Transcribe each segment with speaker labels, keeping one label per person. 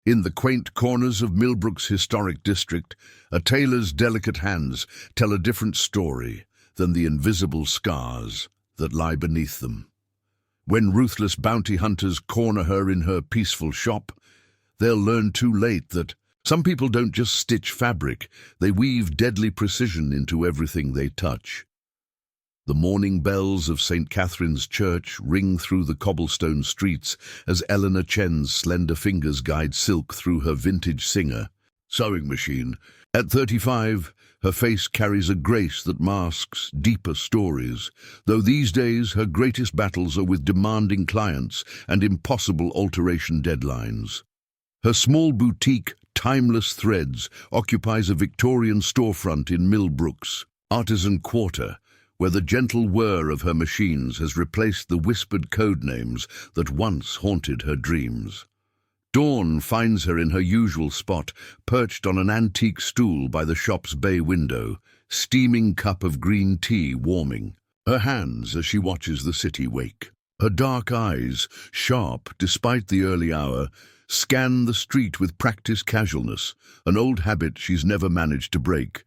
Speaker 1: In the quaint corners of Millbrook's historic district, a tailor's delicate hands tell a different story than the invisible scars that lie beneath them. When ruthless bounty hunters corner her in her peaceful shop, they'll learn too late that some people don't just stitch fabric, they weave deadly precision into everything they touch. The morning bells of St. Catherine's Church ring through the cobblestone streets as Elena Chen's slender fingers guide silk through her vintage Singer sewing machine. At 35, her face carries a grace that masks deeper stories, though these days her greatest battles are with demanding clients and impossible alteration deadlines. Her small boutique, Timeless Threads, occupies a Victorian storefront in Millbrook's artisan quarter, where the gentle whir of her machines has replaced the whispered codenames that once haunted her dreams. Dawn finds her in her usual spot, perched on an antique stool by the shop's bay window, steaming cup of green tea warming her hands as she watches the city wake. Her dark eyes, sharp despite the early hour, scan the street with practiced casualness, an old habit she's never managed to break.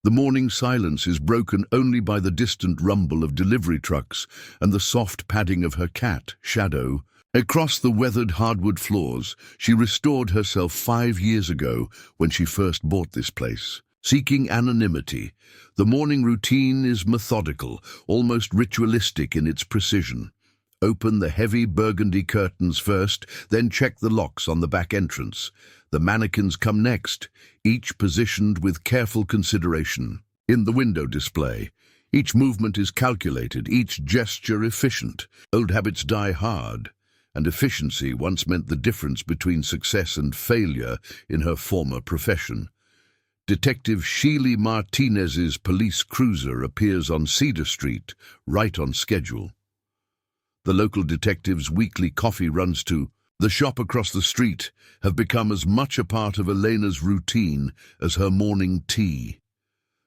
Speaker 1: The morning silence is broken only by the distant rumble of delivery trucks and the soft padding of her cat, Shadow. Across the weathered hardwood floors, she restored herself 5 years ago when she first bought this place. Seeking anonymity, the morning routine is methodical, almost ritualistic in its precision. Open the heavy burgundy curtains first, then check the locks on the back entrance. The mannequins come next, each positioned with careful consideration. In the window display, each movement is calculated, each gesture efficient. Old habits die hard, and efficiency once meant the difference between success and failure in her former profession. Detective Sheely Martinez's police cruiser appears on Cedar Street, right on schedule. The local detective's weekly coffee runs to the shop across the street have become as much a part of Elena's routine as her morning tea.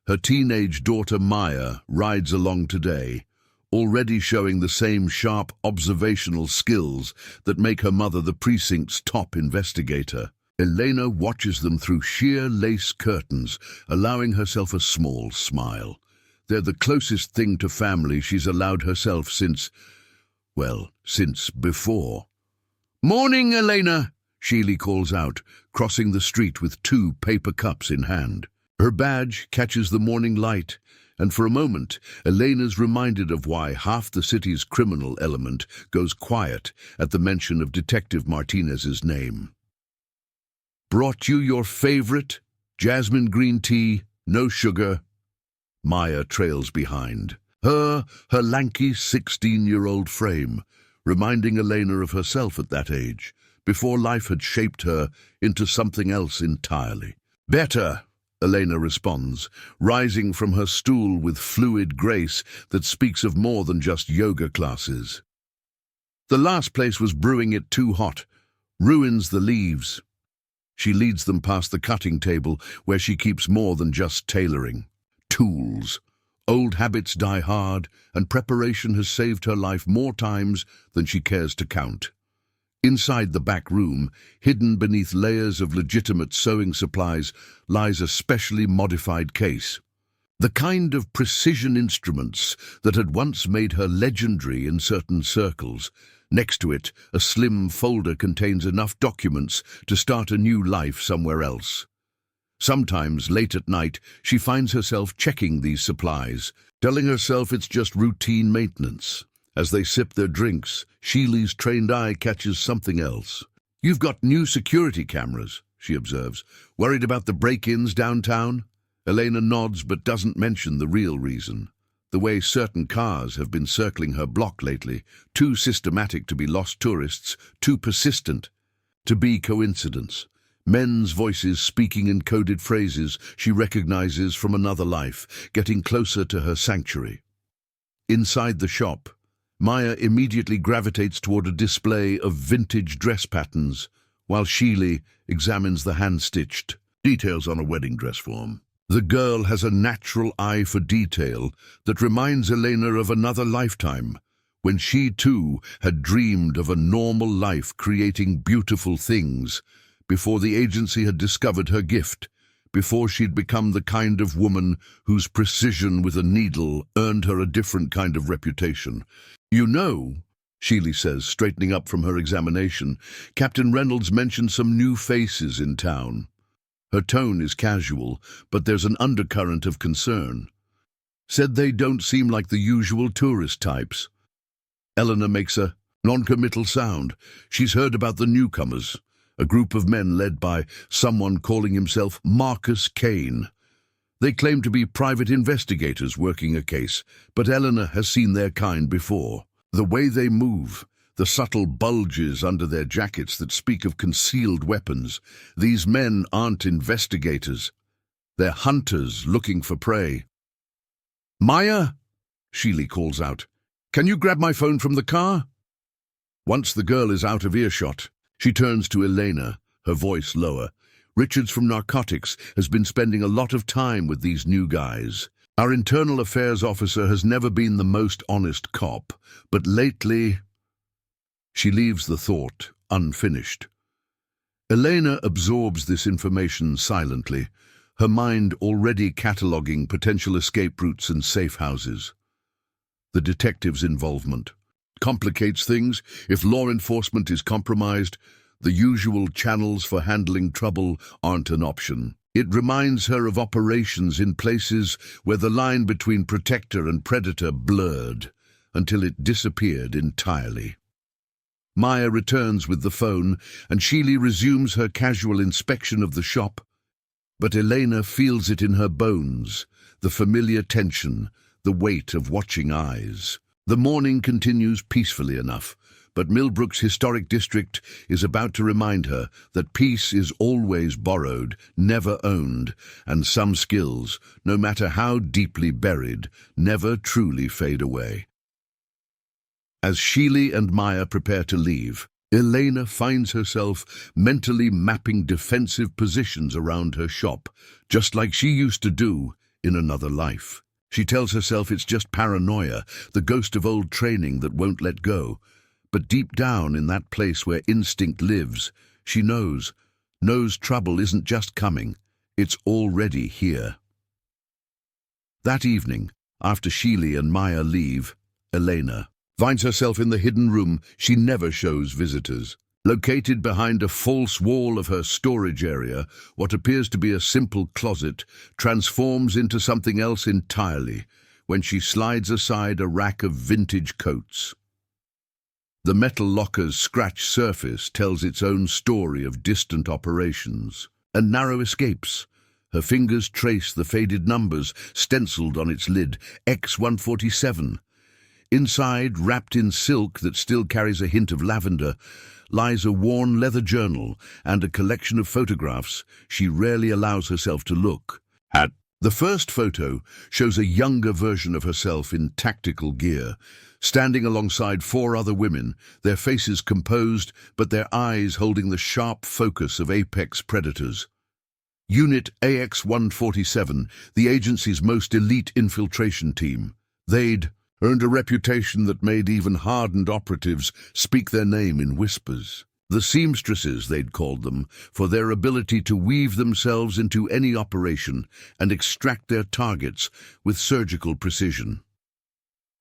Speaker 1: Her teenage daughter Maya rides along today, already showing the same sharp observational skills that make her mother the precinct's top investigator. Elena watches them through sheer lace curtains, allowing herself a small smile. They're the closest thing to family she's allowed herself since before. "Morning, Elena," Sheely calls out, crossing the street with 2 paper cups in hand. Her badge catches the morning light, and for a moment, Elena's reminded of why half the city's criminal element goes quiet at the mention of Detective Martinez's name. "Brought you your favorite? Jasmine green tea, no sugar." Maya trails behind. Her lanky 16-year-old frame, reminding Elena of herself at that age, before life had shaped her into something else entirely. "Better," Elena responds, rising from her stool with fluid grace that speaks of more than just yoga classes. "The last place was brewing it too hot. Ruins the leaves." She leads them past the cutting table where she keeps more than just tailoring. Tools. Old habits die hard, and preparation has saved her life more times than she cares to count. Inside the back room, hidden beneath layers of legitimate sewing supplies, lies a specially modified case. The kind of precision instruments that had once made her legendary in certain circles. Next to it, a slim folder contains enough documents to start a new life somewhere else. Sometimes, late at night, she finds herself checking these supplies, telling herself it's just routine maintenance. As they sip their drinks, Sheely's trained eye catches something else. "You've got new security cameras," she observes. "Worried about the break-ins downtown?" Elena nods but doesn't mention the real reason. The way certain cars have been circling her block lately, too systematic to be lost tourists, too persistent to be coincidence. Men's voices speaking in coded phrases she recognizes from another life, getting closer to her sanctuary. Inside the shop, Maya immediately gravitates toward a display of vintage dress patterns, while Sheely examines the hand-stitched details on a wedding dress form. The girl has a natural eye for detail that reminds Elena of another lifetime, when she too had dreamed of a normal life creating beautiful things, before the agency had discovered her gift, before she'd become the kind of woman whose precision with a needle earned her a different kind of reputation. "You know," Sheely says, straightening up from her examination, "Captain Reynolds mentioned some new faces in town." Her tone is casual, but there's an undercurrent of concern. "Said they don't seem like the usual tourist types." Eleanor makes a non-committal sound. She's heard about the newcomers, a group of men led by someone calling himself Marcus Kane. They claim to be private investigators working a case, but Eleanor has seen their kind before. The way they move, the subtle bulges under their jackets that speak of concealed weapons. These men aren't investigators. They're hunters looking for prey. "Maya," Sheely calls out, "can you grab my phone from the car?" Once the girl is out of earshot, she turns to Elena, her voice lower. "Richards from Narcotics has been spending a lot of time with these new guys. Our internal affairs officer has never been the most honest cop, but lately—" She leaves the thought unfinished. Elena absorbs this information silently, her mind already cataloguing potential escape routes and safe houses. The detective's involvement complicates things. If law enforcement is compromised, the usual channels for handling trouble aren't an option. It reminds her of operations in places where the line between protector and predator blurred, until it disappeared entirely. Maya returns with the phone, and Sheely resumes her casual inspection of the shop. But Elena feels it in her bones, the familiar tension, the weight of watching eyes. The morning continues peacefully enough, but Millbrook's historic district is about to remind her that peace is always borrowed, never owned, and some skills, no matter how deeply buried, never truly fade away. As Sheely and Maya prepare to leave, Elena finds herself mentally mapping defensive positions around her shop, just like she used to do in another life. She tells herself it's just paranoia, the ghost of old training that won't let go. But deep down in that place where instinct lives, she knows trouble isn't just coming, it's already here. That evening, after Sheely and Maya leave, Elena finds herself in the hidden room she never shows visitors. Located behind a false wall of her storage area, what appears to be a simple closet transforms into something else entirely when she slides aside a rack of vintage coats. The metal locker's scratched surface tells its own story of distant operations and narrow escapes. Her fingers trace the faded numbers stenciled on its lid, X147. Inside, wrapped in silk that still carries a hint of lavender, lies a worn leather journal and a collection of photographs she rarely allows herself to look at. The first photo shows a younger version of herself in tactical gear, standing alongside 4 other women, their faces composed but their eyes holding the sharp focus of apex predators. Unit AX-147, the agency's most elite infiltration team. They'd earned a reputation that made even hardened operatives speak their name in whispers. The seamstresses, they'd called them, for their ability to weave themselves into any operation and extract their targets with surgical precision.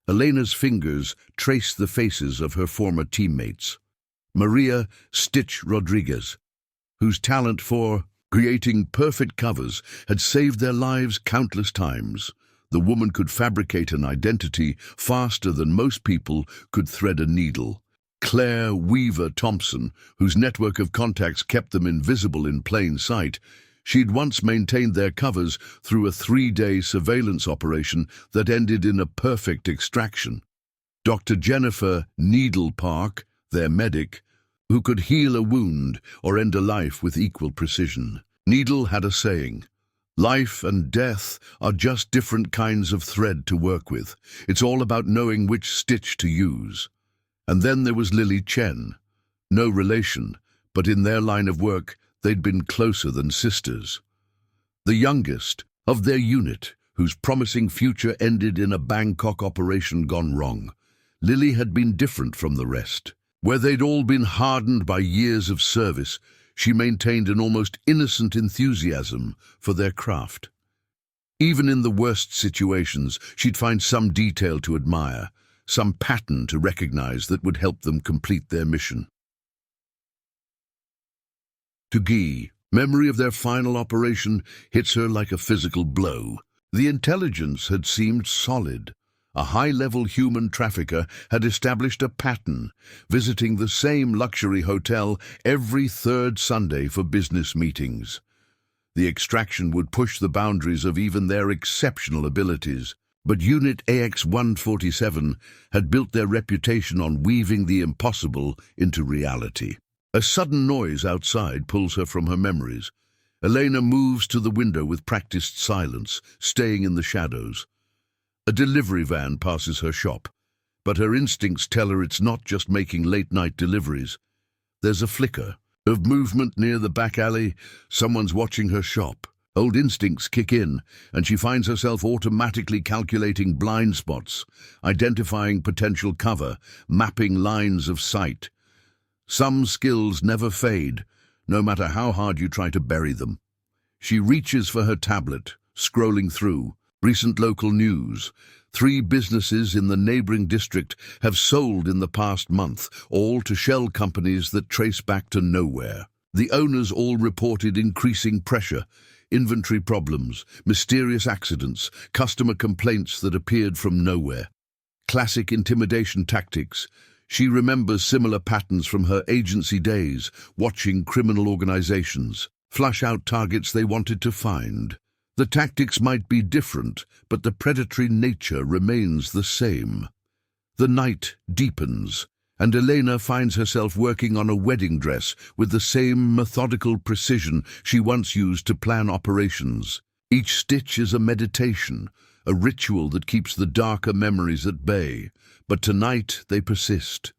Speaker 1: Elena's fingers traced the faces of her former teammates. Maria Stitch Rodriguez, whose talent for creating perfect covers had saved their lives countless times. The woman could fabricate an identity faster than most people could thread a needle. Claire Weaver Thompson, whose network of contacts kept them invisible in plain sight, she'd once maintained their covers through a 3-day surveillance operation that ended in a perfect extraction. Dr. Jennifer Needle Park, their medic, who could heal a wound or end a life with equal precision. Needle had a saying, "Life and death are just different kinds of thread to work with. It's all about knowing which stitch to use." And then there was Lily Chen. No relation, but in their line of work, they'd been closer than sisters. The youngest of their unit, whose promising future ended in a Bangkok operation gone wrong. Lily had been different from the rest. Where they'd all been hardened by years of service, she maintained an almost innocent enthusiasm for their craft. Even in the worst situations, she'd find some detail to admire, some pattern to recognize that would help them complete their mission. To Guy, memory of their final operation hits her like a physical blow. The intelligence had seemed solid. A high-level human trafficker had established a pattern, visiting the same luxury hotel every third Sunday for business meetings. The extraction would push the boundaries of even their exceptional abilities, but Unit AX-147 had built their reputation on weaving the impossible into reality. A sudden noise outside pulls her from her memories. Elena moves to the window with practiced silence, staying in the shadows. A delivery van passes her shop, but her instincts tell her it's not just making late-night deliveries. There's a flicker of movement near the back alley. Someone's watching her shop. Old instincts kick in, and she finds herself automatically calculating blind spots, identifying potential cover, mapping lines of sight. Some skills never fade, no matter how hard you try to bury them. She reaches for her tablet, scrolling through. Recent local news. 3 businesses in the neighboring district have sold in the past month, all to shell companies that trace back to nowhere. The owners all reported increasing pressure, inventory problems, mysterious accidents, customer complaints that appeared from nowhere. Classic intimidation tactics. She remembers similar patterns from her agency days, watching criminal organizations flush out targets they wanted to find. The tactics might be different, but the predatory nature remains the same. The night deepens, and Elena finds herself working on a wedding dress with the same methodical precision she once used to plan operations. Each stitch is a meditation, a ritual that keeps the darker memories at bay, but tonight they persist.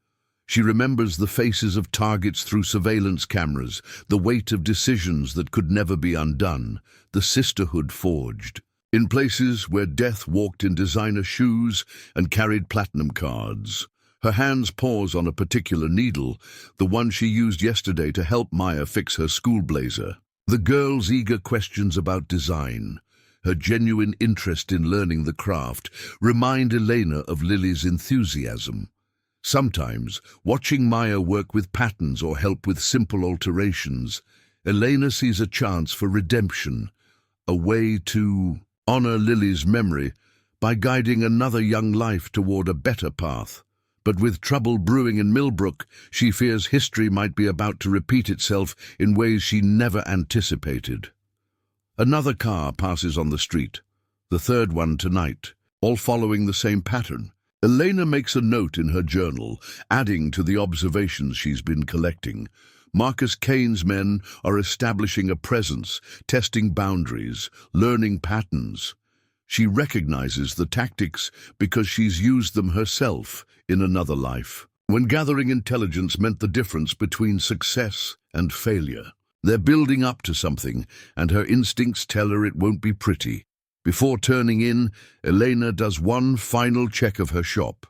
Speaker 1: She remembers the faces of targets through surveillance cameras, the weight of decisions that could never be undone, the sisterhood forged. In places where death walked in designer shoes and carried platinum cards. Her hands pause on a particular needle, the one she used yesterday to help Maya fix her school blazer. The girl's eager questions about design, her genuine interest in learning the craft, remind Elena of Lily's enthusiasm. Sometimes, watching Maya work with patterns or help with simple alterations, Elena sees a chance for redemption, a way to honor Lily's memory by guiding another young life toward a better path. But with trouble brewing in Millbrook, she fears history might be about to repeat itself in ways she never anticipated. Another car passes on the street, the third one tonight, all following the same pattern. Elena makes a note in her journal, adding to the observations she's been collecting. Marcus Kane's men are establishing a presence, testing boundaries, learning patterns. She recognizes the tactics because she's used them herself in another life. When gathering intelligence meant the difference between success and failure. They're building up to something, and her instincts tell her it won't be pretty. Before turning in, Elena does one final check of her shop.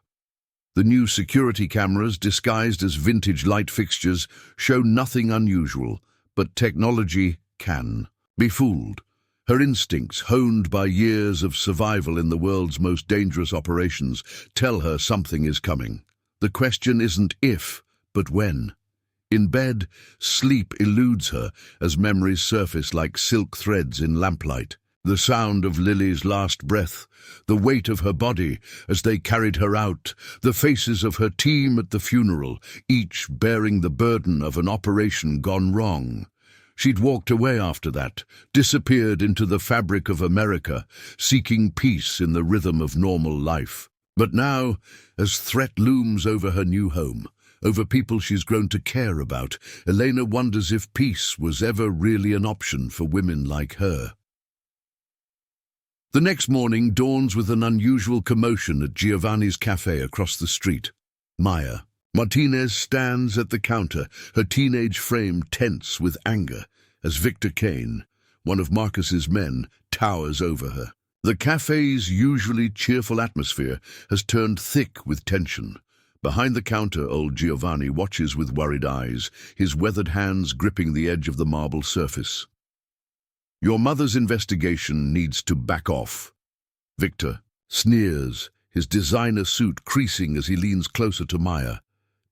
Speaker 1: The new security cameras, disguised as vintage light fixtures, show nothing unusual, but technology can be fooled. Her instincts, honed by years of survival in the world's most dangerous operations, tell her something is coming. The question isn't if, but when. In bed, sleep eludes her as memories surface like silk threads in lamplight. The sound of Lily's last breath, the weight of her body as they carried her out, the faces of her team at the funeral, each bearing the burden of an operation gone wrong. She'd walked away after that, disappeared into the fabric of America, seeking peace in the rhythm of normal life. But now, as threat looms over her new home, over people she's grown to care about, Elena wonders if peace was ever really an option for women like her. The next morning dawns with an unusual commotion at Giovanni's cafe across the street. Maya Martinez stands at the counter, her teenage frame tense with anger, as Victor Kane, one of Marcus's men, towers over her. The cafe's usually cheerful atmosphere has turned thick with tension. Behind the counter, old Giovanni watches with worried eyes, his weathered hands gripping the edge of the marble surface. Your mother's investigation needs to back off. Victor sneers, his designer suit creasing as he leans closer to Maya.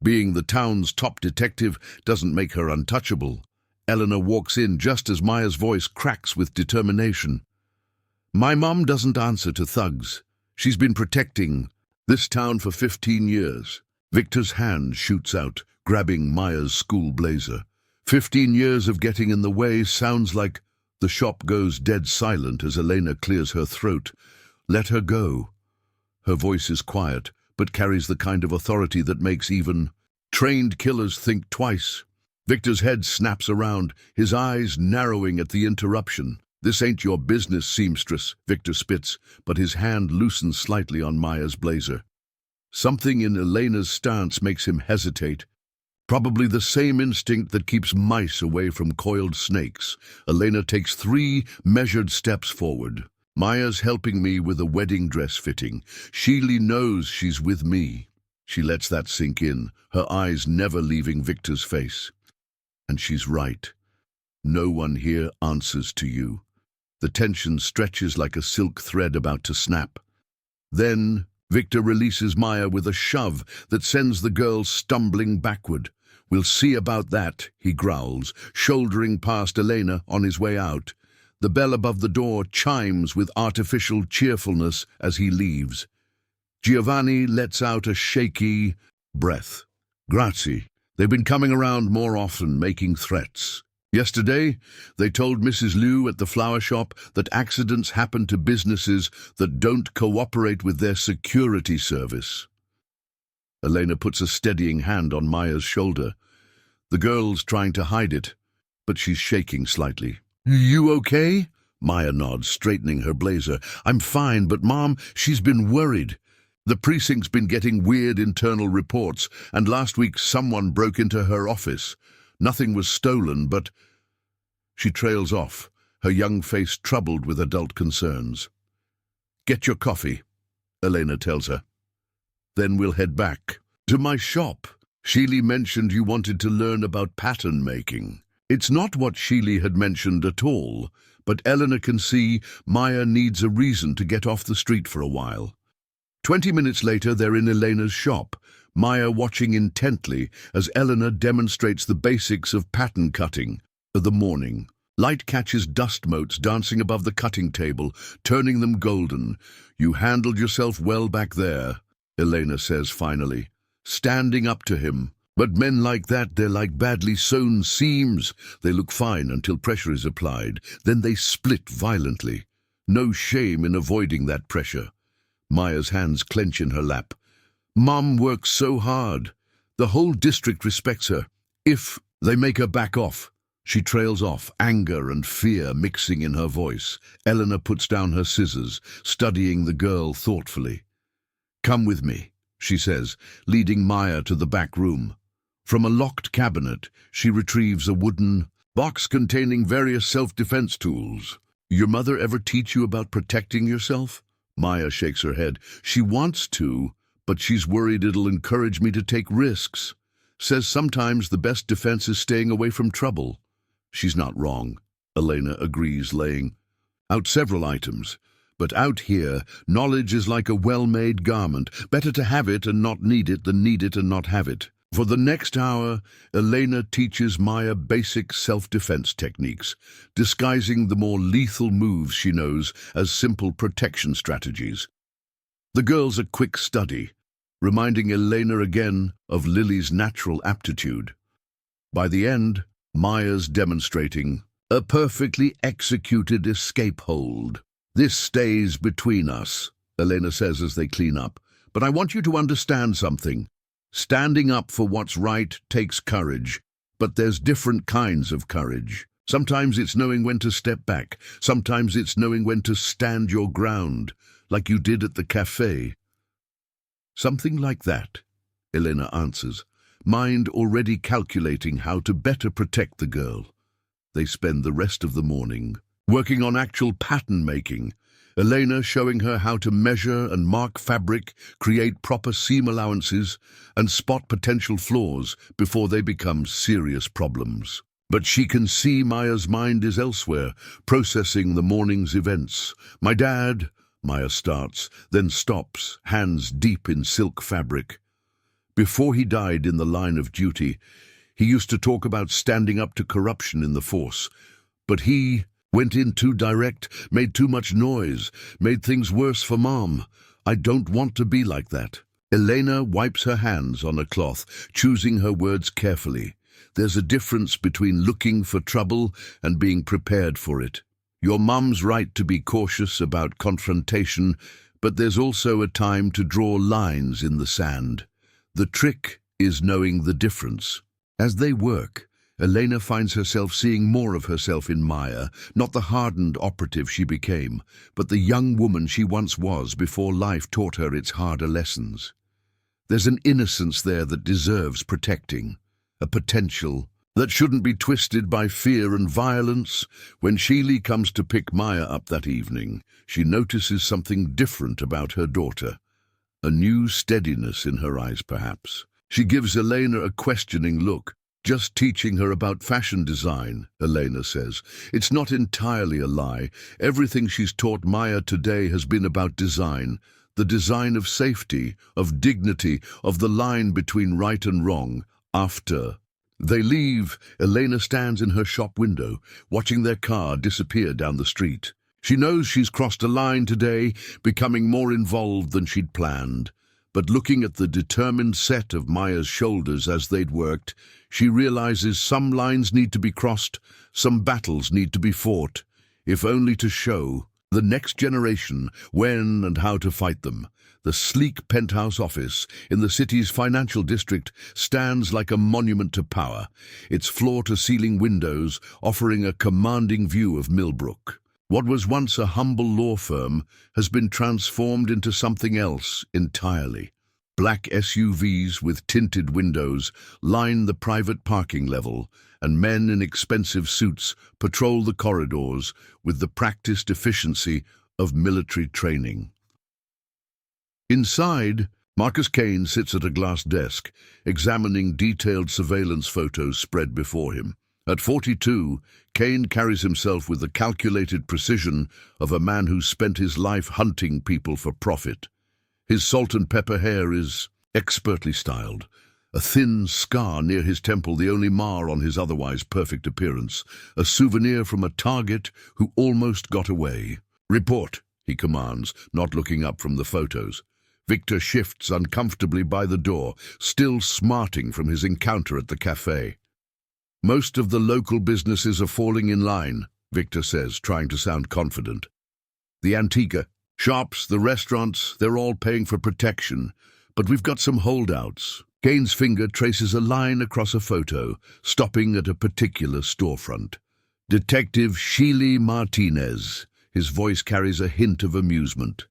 Speaker 1: Being the town's top detective doesn't make her untouchable. Elena walks in just as Maya's voice cracks with determination. My mom doesn't answer to thugs. She's been protecting this town for 15 years. Victor's hand shoots out, grabbing Maya's school blazer. 15 years of getting in the way sounds like... The shop goes dead silent as Elena clears her throat. Let her go. Her voice is quiet, but carries the kind of authority that makes even trained killers think twice. Victor's head snaps around, his eyes narrowing at the interruption. This ain't your business, seamstress, Victor spits, but his hand loosens slightly on Maya's blazer. Something in Elena's stance makes him hesitate. Probably the same instinct that keeps mice away from coiled snakes. Elena takes 3 measured steps forward. Maya's helping me with a wedding dress fitting. Sheely knows she's with me. She lets that sink in, her eyes never leaving Victor's face. And she's right. No one here answers to you. The tension stretches like a silk thread about to snap. Then Victor releases Maya with a shove that sends the girl stumbling backward. We'll see about that, he growls, shouldering past Elena on his way out. The bell above the door chimes with artificial cheerfulness as he leaves. Giovanni lets out a shaky breath. Grazie. They've been coming around more often, making threats. Yesterday, they told Mrs. Liu at the flower shop that accidents happen to businesses that don't cooperate with their security service. Elena puts a steadying hand on Maya's shoulder. The girl's trying to hide it, but she's shaking slightly. You okay? Maya nods, straightening her blazer. I'm fine, but Mom, she's been worried. The precinct's been getting weird internal reports, and last week someone broke into her office. Nothing was stolen, but... She trails off, her young face troubled with adult concerns. Get your coffee, Elena tells her. Then we'll head back to my shop. Sheely mentioned you wanted to learn about pattern making. It's not what Sheely had mentioned at all, but Elena can see Maya needs a reason to get off the street for a while. 20 minutes later, they're in Elena's shop, Maya watching intently as Elena demonstrates the basics of pattern cutting. The morning. Light catches dust motes dancing above the cutting table, turning them golden. You handled yourself well back there, Elena says finally, standing up to him. But men like that, they're like badly sewn seams. They look fine until pressure is applied. Then they split violently. No shame in avoiding that pressure. Maya's hands clench in her lap. Mom works so hard. The whole district respects her. If they make her back off. She trails off, anger and fear mixing in her voice. Elena puts down her scissors, studying the girl thoughtfully. Come with me, she says, leading Maya to the back room. From a locked cabinet, she retrieves a wooden box containing various self-defense tools. Your mother ever teach you about protecting yourself? Maya shakes her head. She wants to, but she's worried it'll encourage me to take risks. Says sometimes the best defense is staying away from trouble. She's not wrong, Elena agrees, laying out several items. But out here, knowledge is like a well-made garment. Better to have it and not need it than need it and not have it. For the next hour, Elena teaches Maya basic self-defense techniques, disguising the more lethal moves she knows as simple protection strategies. The girl's a quick study, reminding Elena again of Lily's natural aptitude. By the end, Maya's demonstrating a perfectly executed escape hold. This stays between us, Elena says as they clean up. But I want you to understand something. Standing up for what's right takes courage, but there's different kinds of courage. Sometimes it's knowing when to step back. Sometimes it's knowing when to stand your ground, like you did at the cafe. Something like that, Elena answers, mind already calculating how to better protect the girl. They spend the rest of the morning working on actual pattern making. Elena showing her how to measure and mark fabric, create proper seam allowances, and spot potential flaws before they become serious problems. But she can see Maya's mind is elsewhere, processing the morning's events. "My dad," Maya starts, then stops, hands deep in silk fabric. "Before he died in the line of duty, he used to talk about standing up to corruption in the force. But he went in too direct, made too much noise, made things worse for Mom. I don't want to be like that." Elena wipes her hands on a cloth, choosing her words carefully. There's a difference between looking for trouble and being prepared for it. Your mum's right to be cautious about confrontation, but there's also a time to draw lines in the sand. The trick is knowing the difference. As they work, Elena finds herself seeing more of herself in Maya, not the hardened operative she became, but the young woman she once was before life taught her its harder lessons. There's an innocence there that deserves protecting, a potential that shouldn't be twisted by fear and violence. When Sheely comes to pick Maya up that evening, she notices something different about her daughter. A new steadiness in her eyes, perhaps. She gives Elena a questioning look. "Just teaching her about fashion design," Elena says. "It's not entirely a lie. Everything she's taught Maya today has been about design. The design of safety, of dignity, of the line between right and wrong. After they leave, Elena stands in her shop window, watching their car disappear down the street. She knows she's crossed a line today, becoming more involved than she'd planned. But looking at the determined set of Maya's shoulders as they'd worked, she realizes some lines need to be crossed, some battles need to be fought, if only to show the next generation when and how to fight them. The sleek penthouse office in the city's financial district stands like a monument to power, its floor-to-ceiling windows offering a commanding view of Millbrook. What was once a humble law firm has been transformed into something else entirely. Black SUVs with tinted windows line the private parking level, and men in expensive suits patrol the corridors with the practiced efficiency of military training. Inside, Marcus Kane sits at a glass desk, examining detailed surveillance photos spread before him. At 42, Kane carries himself with the calculated precision of a man who's spent his life hunting people for profit. His salt and pepper hair is expertly styled, a thin scar near his temple the only mar on his otherwise perfect appearance, a souvenir from a target who almost got away. "Report," he commands, not looking up from the photos. Victor shifts uncomfortably by the door, still smarting from his encounter at the cafe. "Most of the local businesses are falling in line," Victor says, trying to sound confident. "The Antigua shops, the restaurants, they're all paying for protection. But we've got some holdouts." Kane's finger traces a line across a photo, stopping at a particular storefront. "Detective Sheely Martinez." His voice carries a hint of amusement.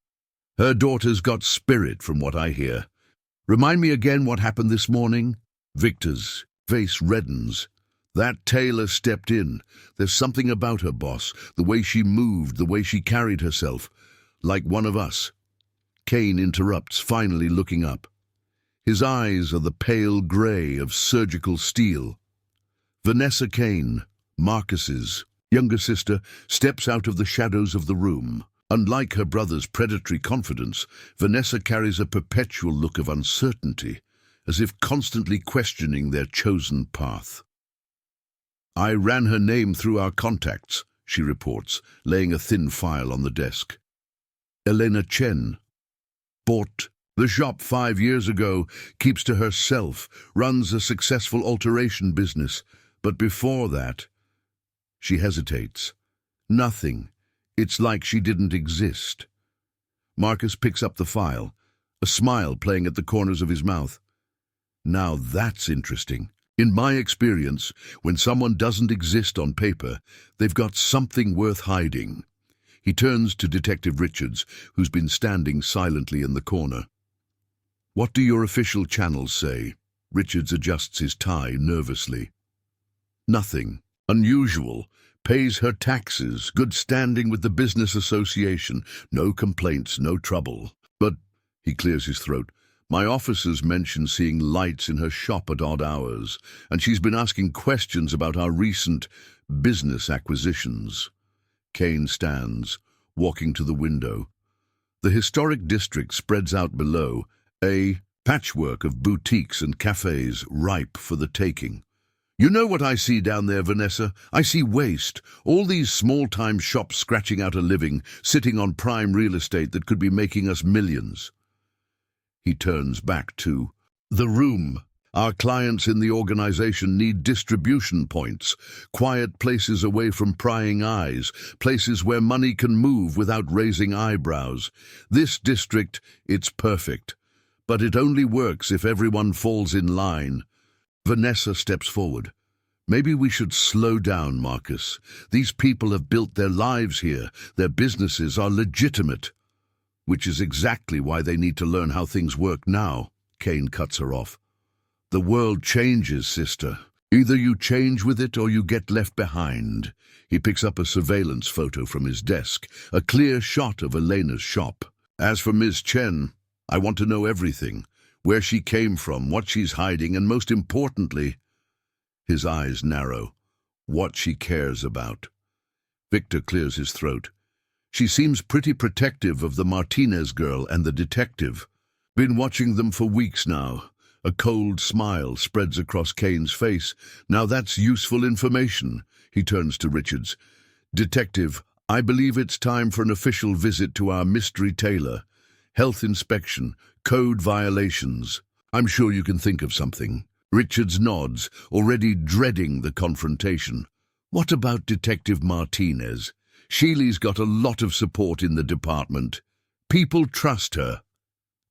Speaker 1: "Her daughter's got spirit, from what I hear. Remind me again what happened this morning?" Victor's face reddens. "That tailor stepped in. There's something about her, boss, the way she moved, the way she carried herself. Like one of us." Kane interrupts, finally looking up. His eyes are the pale grey of surgical steel. Vanessa Kane, Marcus's younger sister, steps out of the shadows of the room. Unlike her brother's predatory confidence, Vanessa carries a perpetual look of uncertainty, as if constantly questioning their chosen path. "I ran her name through our contacts," she reports, laying a thin file on the desk. "Elena Chen. Bought the shop 5 years ago, keeps to herself, runs a successful alteration business. But before that..." She hesitates. "Nothing. It's like she didn't exist." Marcus picks up the file, a smile playing at the corners of his mouth. "Now that's interesting. In my experience, when someone doesn't exist on paper, they've got something worth hiding." He turns to Detective Richards, who's been standing silently in the corner. "What do your official channels say?" Richards adjusts his tie nervously. "Nothing unusual. pays her taxes, good standing with the business association, no complaints, no trouble. But, he clears his throat, my officers mention seeing lights in her shop at odd hours, and she's been asking questions about our recent business acquisitions. Kane stands, walking to the window. The historic district spreads out below, a patchwork of boutiques and cafes ripe for the taking. You know what I see down there, Vanessa? I see waste. All these small-time shops scratching out a living, sitting on prime real estate that could be making us millions. He turns back to the room. Our clients in the organization need distribution points, quiet places away from prying eyes, places where money can move without raising eyebrows. This district, it's perfect. But it only works if everyone falls in line. Vanessa steps forward. Maybe we should slow down, Marcus. These people have built their lives here. Their businesses are legitimate. Which is exactly why they need to learn how things work now. Kane cuts her off. The world changes, sister. Either you change with it or you get left behind. He picks up a surveillance photo from his desk, a clear shot of Elena's shop. As for Ms. Chen, I want to know everything. Where she came from, what she's hiding, and most importantly, his eyes narrow, what she cares about. Victor clears his throat. She seems pretty protective of the Martinez girl and the detective. Been watching them for weeks now. A cold smile spreads across Kane's face. Now that's useful information. He turns to Richards. Detective, I believe it's time for an official visit to our mystery tailor. Health inspection, code violations. I'm sure you can think of something. Richards nods, already dreading the confrontation. What about Detective Martinez? Sheely's got a lot of support in the department. People trust her.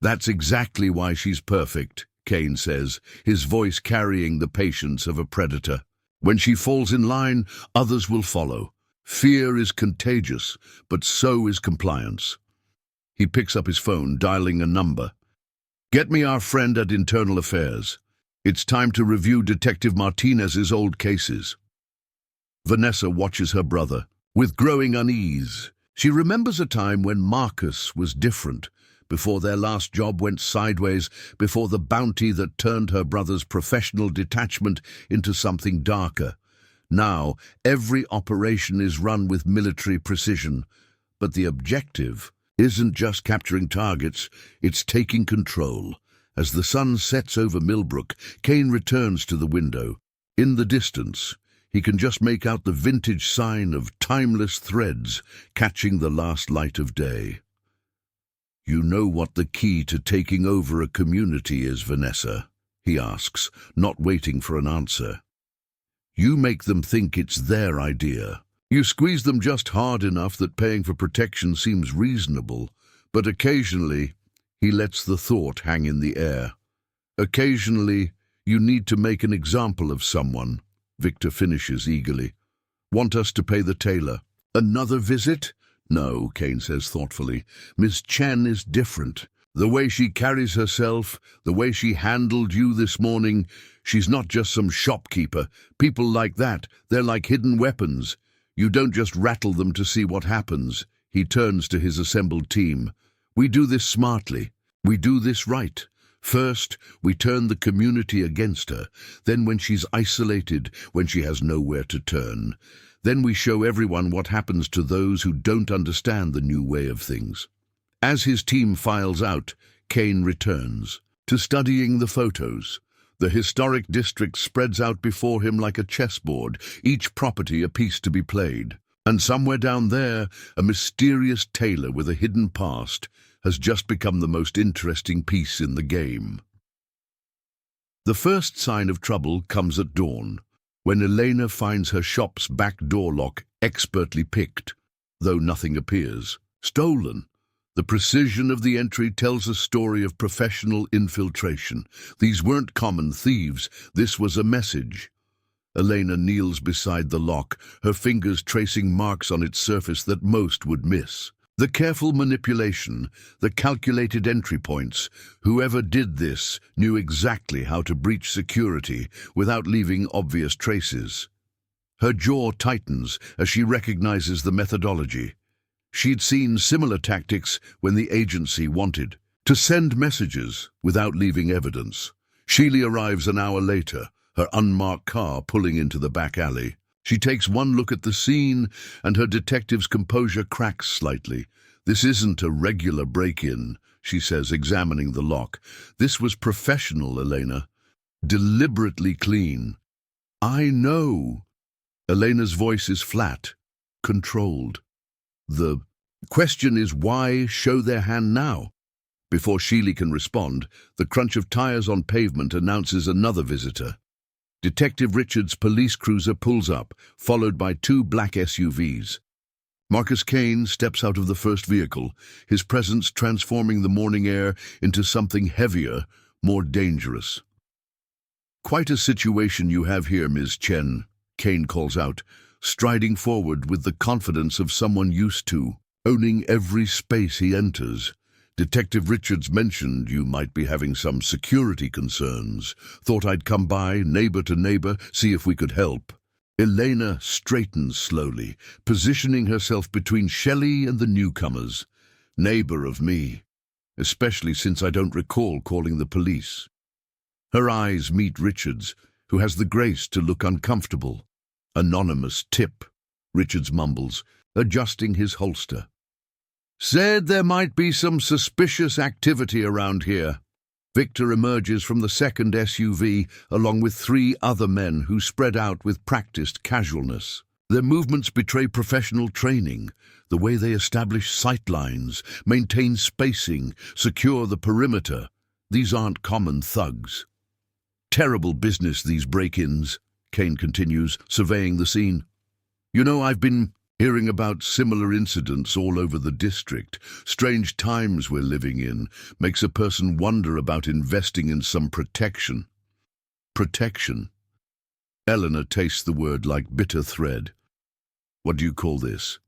Speaker 1: That's exactly why she's perfect, Kane says, his voice carrying the patience of a predator. When she falls in line, others will follow. Fear is contagious, but so is compliance. He picks up his phone, dialing a number. Get me our friend at Internal Affairs. It's time to review Detective Martinez's old cases. Vanessa watches her brother. With growing unease, she remembers a time when Marcus was different, before their last job went sideways, before the bounty that turned her brother's professional detachment into something darker. Now, every operation is run with military precision, but the objective isn't just capturing targets, it's taking control. As the sun sets over Millbrook, Kane returns to the window. In the distance, he can just make out the vintage sign of timeless threads catching the last light of day. You know what the key to taking over a community is, Vanessa? He asks, not waiting for an answer. You make them think it's their idea. You squeeze them just hard enough that paying for protection seems reasonable, but occasionally he lets the thought hang in the air. Occasionally, you need to make an example of someone, Victor finishes eagerly. Want us to pay the tailor? Another visit? No, Kane says thoughtfully. Miss Chen is different. The way she carries herself, the way she handled you this morning, she's not just some shopkeeper. People like that, they're like hidden weapons. You don't just rattle them to see what happens. He turns to his assembled team. We do this smartly. We do this right. First, we turn the community against her. Then when she's isolated, when she has nowhere to turn. Then we show everyone what happens to those who don't understand the new way of things. As his team files out, Kane returns to studying the photos. The historic district spreads out before him like a chessboard, each property a piece to be played. And somewhere down there, a mysterious tailor with a hidden past has just become the most interesting piece in the game. The first sign of trouble comes at dawn, when Elena finds her shop's back door lock expertly picked, though nothing appears. Stolen. The precision of the entry tells a story of professional infiltration. These weren't common thieves, this was a message. Elena kneels beside the lock, her fingers tracing marks on its surface that most would miss. The careful manipulation, the calculated entry points, whoever did this knew exactly how to breach security without leaving obvious traces. Her jaw tightens as she recognizes the methodology. She'd seen similar tactics when the agency wanted to send messages without leaving evidence. Sheely arrives an hour later, her unmarked car pulling into the back alley. She takes one look at the scene, and her detective's composure cracks slightly. "This isn't a regular break-in," she says, examining the lock. "This was professional, Elena. Deliberately clean." "I know." Elena's voice is flat, controlled. "The question is why show their hand now?" Before Sheely can respond, the crunch of tires on pavement announces another visitor. Detective Richard's police cruiser pulls up, followed by two black SUVs. Marcus Kane steps out of the first vehicle, his presence transforming the morning air into something heavier, more dangerous. "Quite a situation you have here, Ms. Chen," Kane calls out, striding forward with the confidence of someone used to owning every space he enters. "Detective Richards mentioned you might be having some security concerns. Thought I'd come by, neighbor to neighbor, see if we could help." Elena straightens slowly, positioning herself between Shelley and the newcomers. "Neighbor of me, especially since I don't recall calling the police." Her eyes meet Richards, who has the grace to look uncomfortable. "Anonymous tip," Richards mumbles, adjusting his holster. "Said there might be some suspicious activity around here." Victor emerges from the second SUV along with three other men who spread out with practiced casualness. Their movements betray professional training, the way they establish sight lines, maintain spacing, secure the perimeter. These aren't common thugs. "Terrible business, these break-ins," Kane continues, surveying the scene. "You know, I've been hearing about similar incidents all over the district. Strange times we're living in. Makes a person wonder about investing in some protection." Protection. Eleanor tastes the word like bitter thread. "What do you call this?"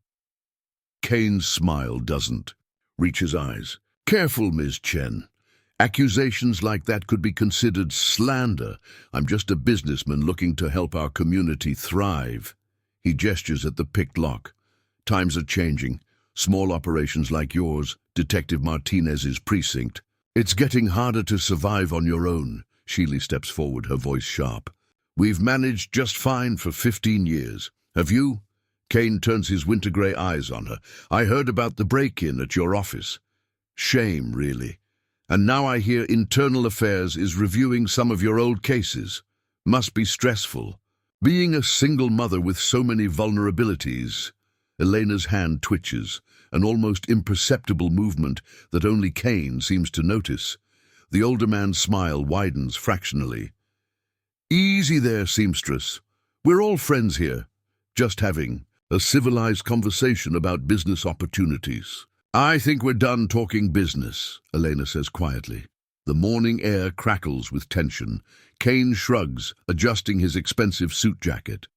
Speaker 1: Kane's smile doesn't reach his eyes. "Careful, Ms. Chen. Accusations like that could be considered slander. I'm just a businessman looking to help our community thrive." He gestures at the picked lock. "Times are changing. Small operations like yours, Detective Martinez's precinct. It's getting harder to survive on your own." Sheely steps forward, her voice sharp. "We've managed just fine for 15 years. Have you?" Kane turns his winter-grey eyes on her. "I heard about the break-in at your office. Shame, really. And now I hear Internal Affairs is reviewing some of your old cases. Must be stressful. Being a single mother with so many vulnerabilities." Elena's hand twitches, an almost imperceptible movement that only Kane seems to notice. The older man's smile widens fractionally. "Easy there, seamstress. We're all friends here, just having a civilized conversation about business opportunities." "I think we're done talking business," Elena says quietly. The morning air crackles with tension. Kane shrugs, adjusting his expensive suit jacket.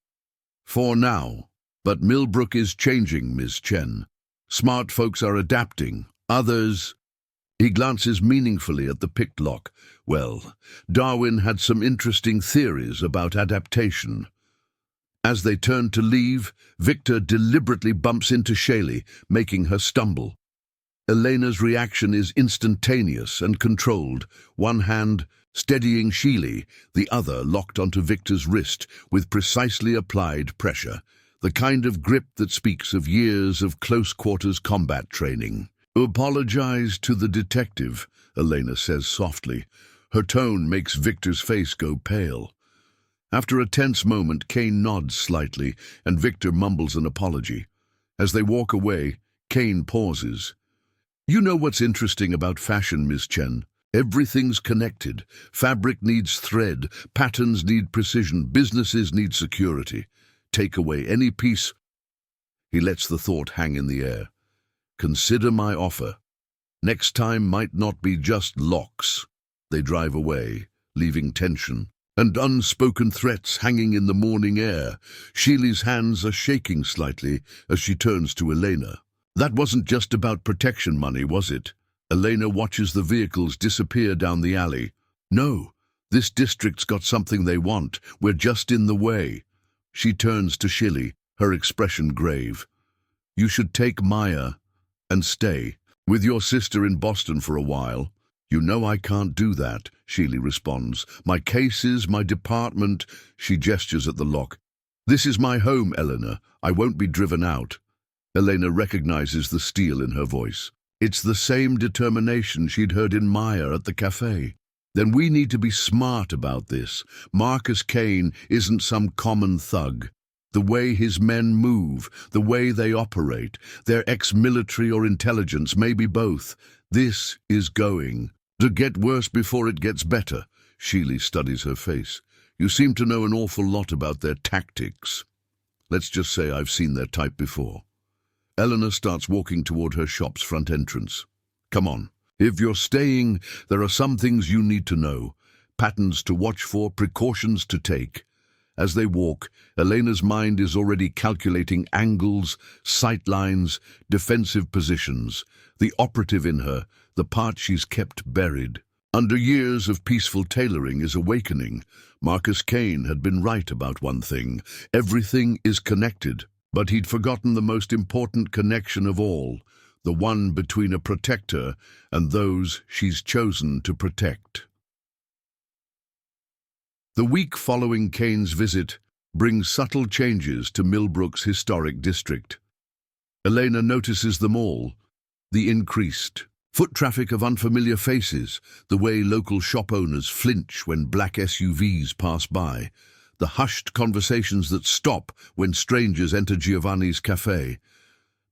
Speaker 1: "For now. But Millbrook is changing, Ms. Chen. Smart folks are adapting. Others—" He glances meaningfully at the picked lock. "Well, Darwin had some interesting theories about adaptation." As they turn to leave, Victor deliberately bumps into Shelley, making her stumble. Elena's reaction is instantaneous and controlled, one hand steadying Sheely, the other locked onto Victor's wrist with precisely applied pressure, the kind of grip that speaks of years of close-quarters combat training. "Apologize to the detective," Elena says softly. Her tone makes Victor's face go pale. After a tense moment, Kane nods slightly, and Victor mumbles an apology. As they walk away, Kane pauses. "You know what's interesting about fashion, Ms. Chen? Everything's connected. Fabric needs thread, patterns need precision, businesses need security. Take away any piece—" He lets the thought hang in the air. "Consider my offer. Next time might not be just locks." They drive away, leaving tension and unspoken threats hanging in the morning air. Sheely's hands are shaking slightly as she turns to Elena. "That wasn't just about protection money, was it?" Elena watches the vehicles disappear down the alley. "No, this district's got something they want. We're just in the way." She turns to Shilly, her expression grave. You should take Maya and stay with your sister in Boston for a while. You know I can't do that, Shilly responds. My cases, my department. She gestures at the lock. This is my home, Elena. I won't be driven out. Elena recognizes the steel in her voice. It's the same determination she'd heard in Maya at the cafe. Then we need to be smart about this. Marcus Kane isn't some common thug. The way his men move, the way they operate, their ex-military or intelligence, maybe both. This is going to get worse before it gets better. Shilly studies her face. You seem to know an awful lot about their tactics. Let's just say I've seen their type before. Eleanor starts walking toward her shop's front entrance. Come on. If you're staying, there are some things you need to know. Patterns to watch for, precautions to take. As they walk, Elena's mind is already calculating angles, sight lines, defensive positions. The operative in her, the part she's kept buried. Under years of peaceful tailoring is awakening. Marcus Kane had been right about one thing. Everything is connected. But he'd forgotten the most important connection of all, the one between a protector and those she's chosen to protect. The week following Kane's visit brings subtle changes to Millbrook's historic district. Elena notices them all: the increased foot traffic of unfamiliar faces, the way local shop owners flinch when black SUVs pass by, the hushed conversations that stop when strangers enter Giovanni's cafe.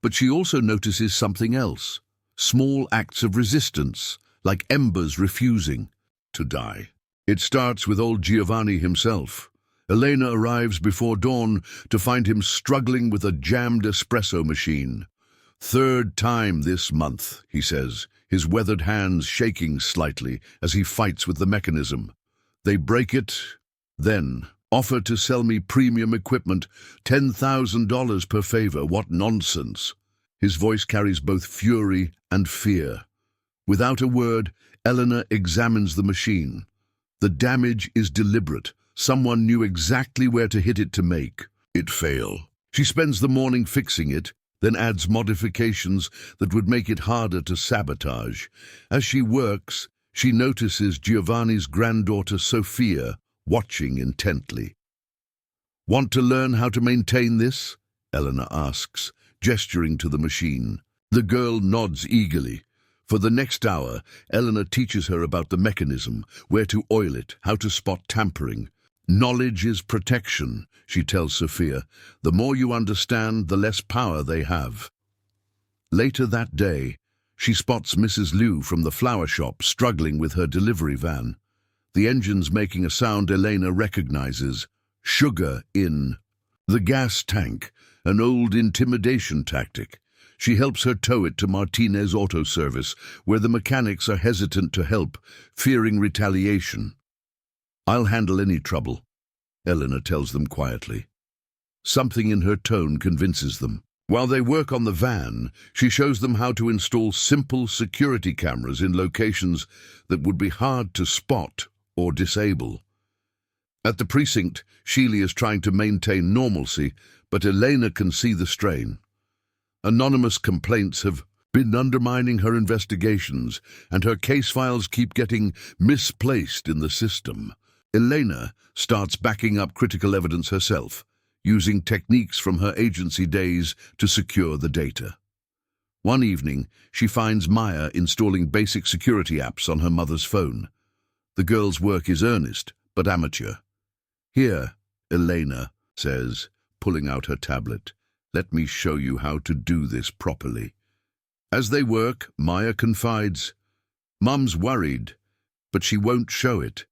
Speaker 1: But she also notices something else: small acts of resistance, like embers refusing to die. It starts with old Giovanni himself. Elena arrives before dawn to find him struggling with a jammed espresso machine. Third time this month, he says, his weathered hands shaking slightly as he fights with the mechanism. They break it, then offer to sell me premium equipment, $10,000 per favor. What nonsense! His voice carries both fury and fear. Without a word, Elena examines the machine. The damage is deliberate. Someone knew exactly where to hit it to make it fail. She spends the morning fixing it, then adds modifications that would make it harder to sabotage. As she works, she notices Giovanni's granddaughter Sophia watching intently. Want to learn how to maintain this? Elena asks, gesturing to the machine. The girl nods eagerly. For the next hour, Elena teaches her about the mechanism, where to oil it, how to spot tampering. Knowledge is protection, she tells Sophia. The more you understand, the less power they have. Later that day, she spots Mrs. Liu from the flower shop struggling with her delivery van. The engine's making a sound Elena recognizes. Sugar in the gas tank, an old intimidation tactic. She helps her tow it to Martinez Auto Service, where the mechanics are hesitant to help, fearing retaliation. I'll handle any trouble, Elena tells them quietly. Something in her tone convinces them. While they work on the van, she shows them how to install simple security cameras in locations that would be hard to spot or disable. At the precinct, Shilly is trying to maintain normalcy, but Elena can see the strain. Anonymous complaints have been undermining her investigations, and her case files keep getting misplaced in the system. Elena starts backing up critical evidence herself, using techniques from her agency days to secure the data. One evening, she finds Maya installing basic security apps on her mother's phone. The girl's work is earnest, but amateur. Here, Elena says, pulling out her tablet. Let me show you how to do this properly. As they work, Maya confides, Mum's worried, but she won't show it.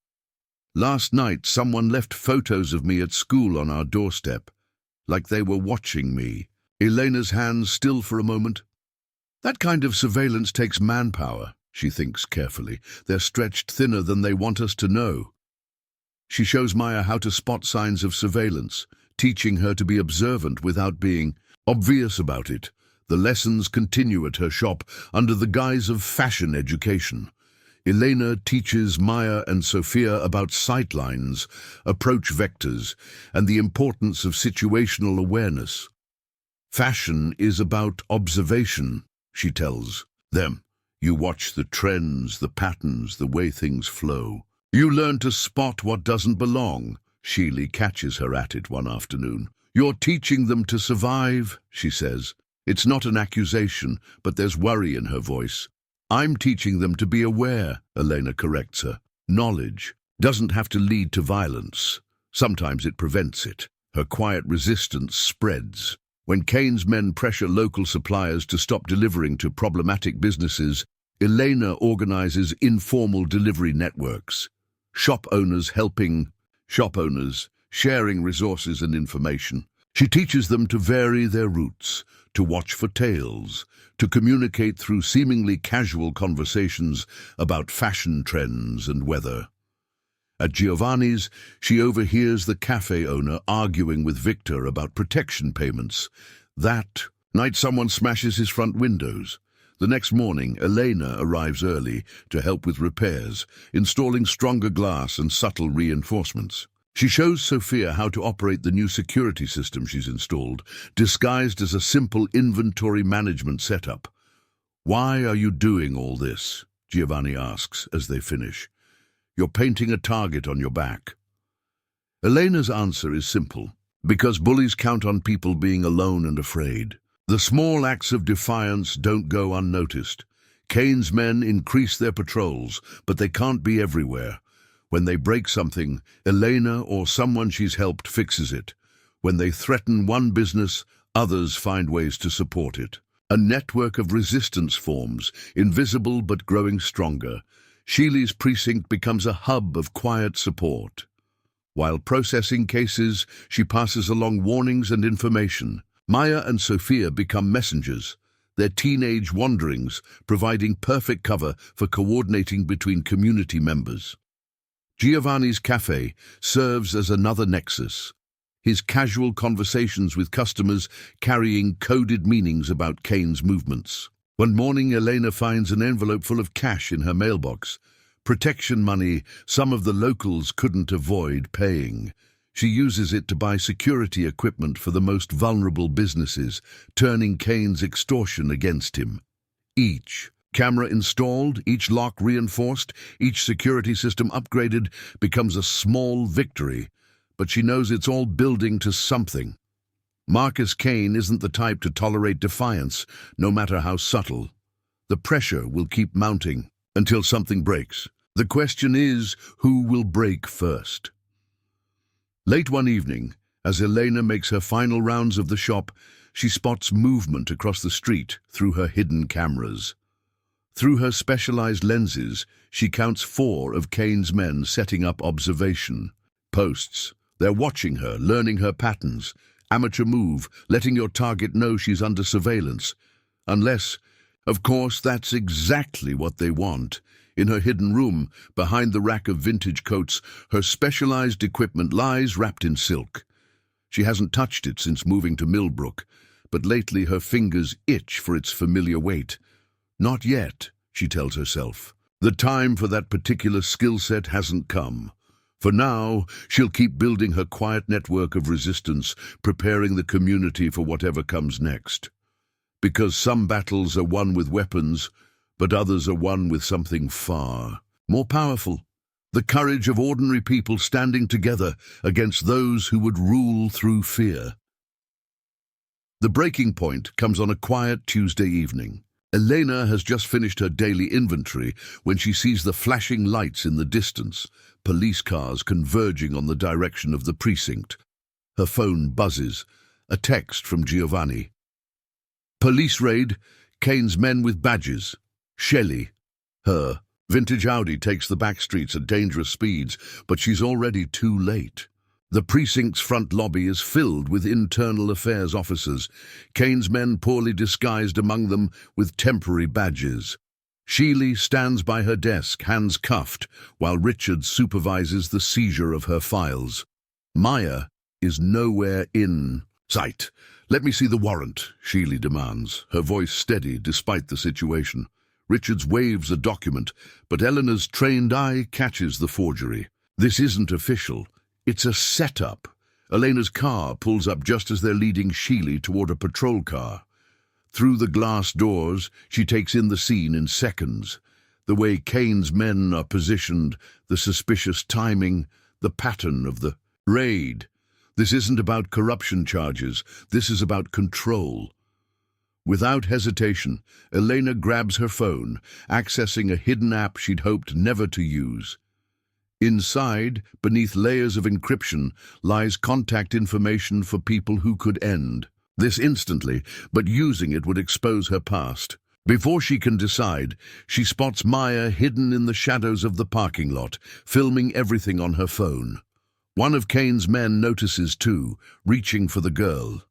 Speaker 1: Last night, someone left photos of me at school on our doorstep, like they were watching me. Elena's hands still for a moment. That kind of surveillance takes manpower, she thinks carefully. They're stretched thinner than they want us to know. She shows Maya how to spot signs of surveillance, teaching her to be observant without being obvious about it. The lessons continue at her shop under the guise of fashion education. Elena teaches Maya and Sophia about sightlines, approach vectors, and the importance of situational awareness. Fashion is about observation, she tells them. You watch the trends, the patterns, the way things flow. You learn to spot what doesn't belong. Sheely catches her at it one afternoon. You're teaching them to survive, she says. It's not an accusation, but there's worry in her voice. I'm teaching them to be aware, Elena corrects her. Knowledge doesn't have to lead to violence. Sometimes it prevents it. Her quiet resistance spreads. When Kane's men pressure local suppliers to stop delivering to problematic businesses, Elena organizes informal delivery networks. Shop owners helping shop owners, sharing resources and information. She teaches them to vary their routes, to watch for tails, to communicate through seemingly casual conversations about fashion trends and weather. At Giovanni's, she overhears the cafe owner arguing with Victor about protection payments. That night someone smashes his front windows. The next morning, Elena arrives early to help with repairs, installing stronger glass and subtle reinforcements. She shows Sophia how to operate the new security system she's installed, disguised as a simple inventory management setup. "Why are you doing all this?" Giovanni asks as they finish. "You're painting a target on your back." Elena's answer is simple. Because bullies count on people being alone and afraid. The small acts of defiance don't go unnoticed. Kane's men increase their patrols, but they can't be everywhere. When they break something, Elena or someone she's helped fixes it. When they threaten one business, others find ways to support it. A network of resistance forms, invisible but growing stronger. Sheely's precinct becomes a hub of quiet support. While processing cases, she passes along warnings and information. Maya and Sophia become messengers, their teenage wanderings providing perfect cover for coordinating between community members. Giovanni's cafe serves as another nexus, his casual conversations with customers carrying coded meanings about Kane's movements. One morning, Elena finds an envelope full of cash in her mailbox. Protection money some of the locals couldn't avoid paying. She uses it to buy security equipment for the most vulnerable businesses, turning Kane's extortion against him. Each camera installed, each lock reinforced, each security system upgraded becomes a small victory, but she knows it's all building to something. Marcus Kane isn't the type to tolerate defiance, no matter how subtle. The pressure will keep mounting until something breaks. The question is, who will break first? Late one evening, as Elena makes her final rounds of the shop, she spots movement across the street through her hidden cameras. Through her specialized lenses, she counts 4 of Kane's men setting up observation posts. They're watching her, learning her patterns. Amateur move, letting your target know she's under surveillance. Unless, of course, that's exactly what they want. In her hidden room, behind the rack of vintage coats, her specialized equipment lies wrapped in silk. She hasn't touched it since moving to Millbrook, but lately her fingers itch for its familiar weight. Not yet, she tells herself. The time for that particular skill set hasn't come. For now, she'll keep building her quiet network of resistance, preparing the community for whatever comes next. Because some battles are won with weapons, but others are won with something far more powerful. The courage of ordinary people standing together against those who would rule through fear. The breaking point comes on a quiet Tuesday evening. Elena has just finished her daily inventory when she sees the flashing lights in the distance, police cars converging on the direction of the precinct. Her phone buzzes, a text from Giovanni. Police raid, Kane's men with badges. Shelley, her. Vintage Audi takes the back streets at dangerous speeds, but she's already too late. The precinct's front lobby is filled with internal affairs officers, Kane's men poorly disguised among them with temporary badges. Sheely stands by her desk, hands cuffed, while Richard supervises the seizure of her files. Maya is nowhere in sight. "Let me see the warrant," Sheely demands, her voice steady despite the situation. Richards waves a document, but Eleanor's trained eye catches the forgery. This isn't official. It's a setup. Elena's car pulls up just as they're leading Sheely toward a patrol car. Through the glass doors, she takes in the scene in seconds. The way Kane's men are positioned, the suspicious timing, the pattern of the raid. This isn't about corruption charges. This is about control. Without hesitation, Elena grabs her phone, accessing a hidden app she'd hoped never to use. Inside, beneath layers of encryption, lies contact information for people who could end. This instantly, but using it would expose her past. Before she can decide, she spots Maya hidden in the shadows of the parking lot, filming everything on her phone. One of Kane's men notices too, reaching for the girl.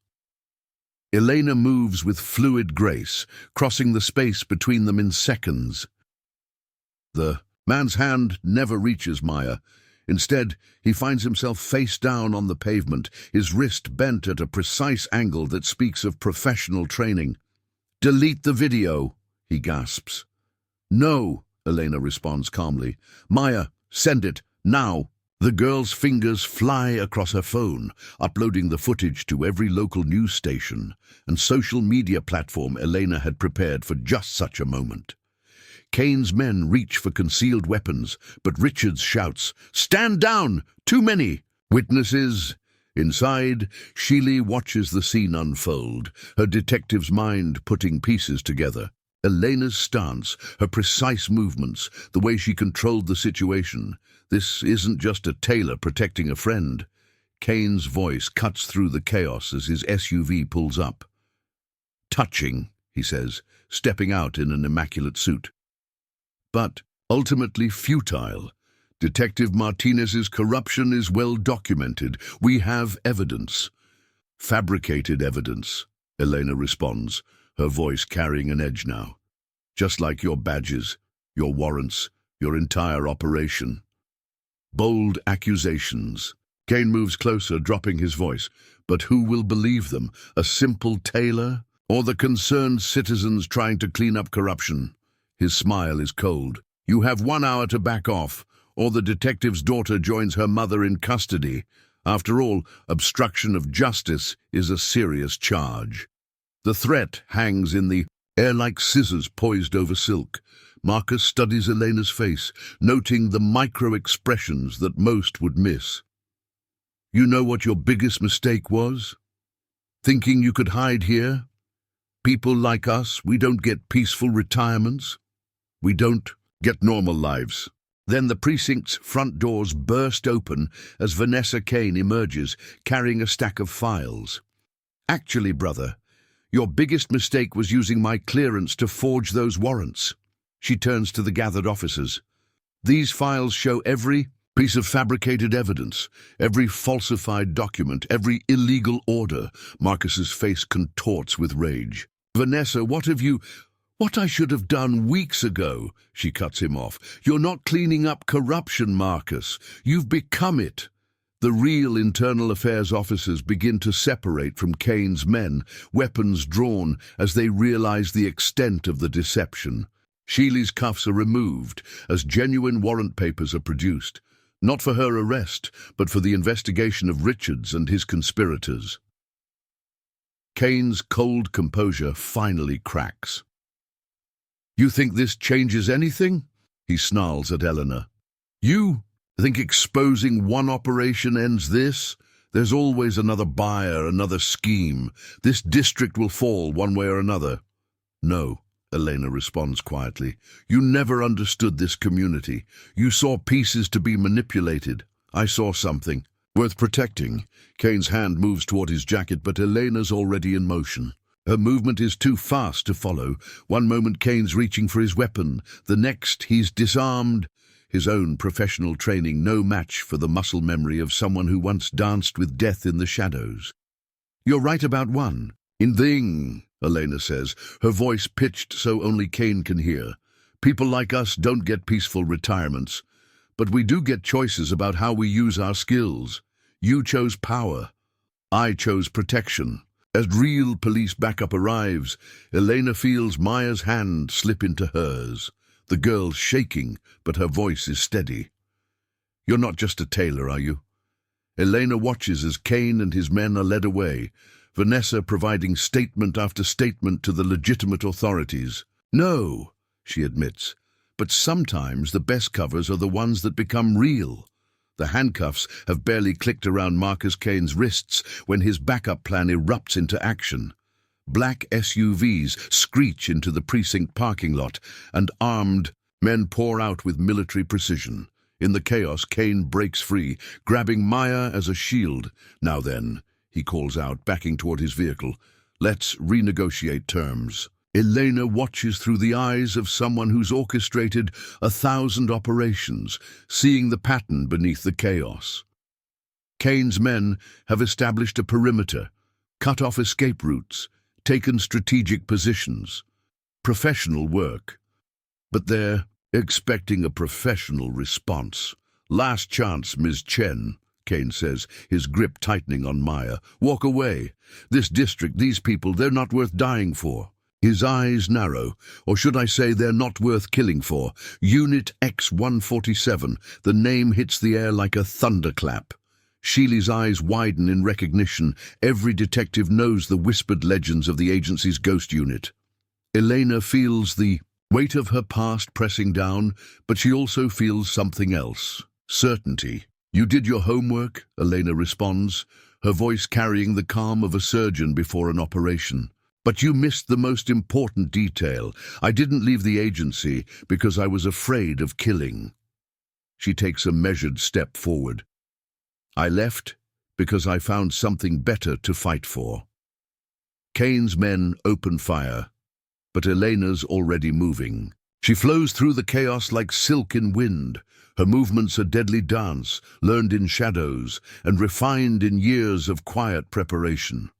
Speaker 1: Elena moves with fluid grace, crossing the space between them in seconds. The man's hand never reaches Maya. Instead, he finds himself face down on the pavement, his wrist bent at a precise angle that speaks of professional training. "Delete the video," he gasps. "No," Elena responds calmly. "Maya, send it, now." The girl's fingers fly across her phone, uploading the footage to every local news station and social media platform Elena had prepared for just such a moment. Kane's men reach for concealed weapons, but Richards shouts, "Stand down! Too many!" Witnesses. Inside, Sheely watches the scene unfold, her detective's mind putting pieces together. Elena's stance, her precise movements, the way she controlled the situation. This isn't just a tailor protecting a friend. Kane's voice cuts through the chaos as his SUV pulls up. "Touching," he says, stepping out in an immaculate suit. But ultimately futile. Detective Martinez's corruption is well documented. We have evidence. Fabricated evidence, Elena responds, her voice carrying an edge now. "Just like your badges, your warrants, your entire operation." Bold accusations. Kane moves closer, dropping his voice. But who will believe them? A simple tailor? Or the concerned citizens trying to clean up corruption? His smile is cold. "You have 1 hour to back off, or the detective's daughter joins her mother in custody. After all, obstruction of justice is a serious charge." The threat hangs in the air like scissors poised over silk. Marcus studies Elena's face, noting the micro-expressions that most would miss. "You know what your biggest mistake was? Thinking you could hide here? People like us, we don't get peaceful retirements. We don't get normal lives." Then the precinct's front doors burst open as Vanessa Kane emerges, carrying a stack of files. "Actually, brother, your biggest mistake was using my clearance to forge those warrants." She turns to the gathered officers. "These files show every piece of fabricated evidence, every falsified document, every illegal order." Marcus's face contorts with rage. "Vanessa, what I should have done weeks ago," she cuts him off. "You're not cleaning up corruption, Marcus. You've become it." The real internal affairs officers begin to separate from Kane's men, weapons drawn as they realize the extent of the deception. Sheely's cuffs are removed as genuine warrant papers are produced, not for her arrest, but for the investigation of Richards and his conspirators. Kane's cold composure finally cracks. "You think this changes anything?" he snarls at Eleanor. "You think exposing one operation ends this? There's always another buyer, another scheme. This district will fall one way or another." "No," Elena responds quietly. "You never understood this community. You saw pieces to be manipulated. I saw something worth protecting." Kane's hand moves toward his jacket, but Elena's already in motion. Her movement is too fast to follow. One moment Kane's reaching for his weapon, the next he's disarmed. His own professional training no match for the muscle memory of someone who once danced with death in the shadows. "You're right about one. Elena says, her voice pitched so only Kane can hear. "People like us don't get peaceful retirements, but we do get choices about how we use our skills. You chose power. I chose protection." As real police backup arrives, Elena feels Maya's hand slip into hers. The girl's shaking, but her voice is steady. "You're not just a tailor, are you?" Elena watches as Kane and his men are led away, Vanessa providing statement after statement to the legitimate authorities. "No," she admits, "but sometimes the best covers are the ones that become real." The handcuffs have barely clicked around Marcus Kane's wrists when his backup plan erupts into action. Black SUVs screech into the precinct parking lot, and armed men pour out with military precision. In the chaos, Kane breaks free, grabbing Maya as a shield. "Now then," he calls out, backing toward his vehicle, "let's renegotiate terms." Elena watches through the eyes of someone who's orchestrated 1,000 operations, seeing the pattern beneath the chaos. Kane's men have established a perimeter, cut off escape routes, taken strategic positions. Professional work. But they're expecting a professional response. "Last chance, Ms. Chen," Kane says, his grip tightening on Maya. "Walk away. This district, these people, they're not worth dying for." His eyes narrow, or should I say they're not worth killing for. Unit X-147, the name hits the air like a thunderclap. Sheely's eyes widen in recognition. Every detective knows the whispered legends of the agency's ghost unit. Elena feels the weight of her past pressing down, but she also feels something else. Certainty. "You did your homework," Elena responds, her voice carrying the calm of a surgeon before an operation. "But you missed the most important detail. I didn't leave the agency because I was afraid of killing." She takes a measured step forward. "I left because I found something better to fight for." Kane's men open fire, but Elena's already moving. She flows through the chaos like silk in wind. Her movements a deadly dance, learned in shadows and refined in years of quiet preparation.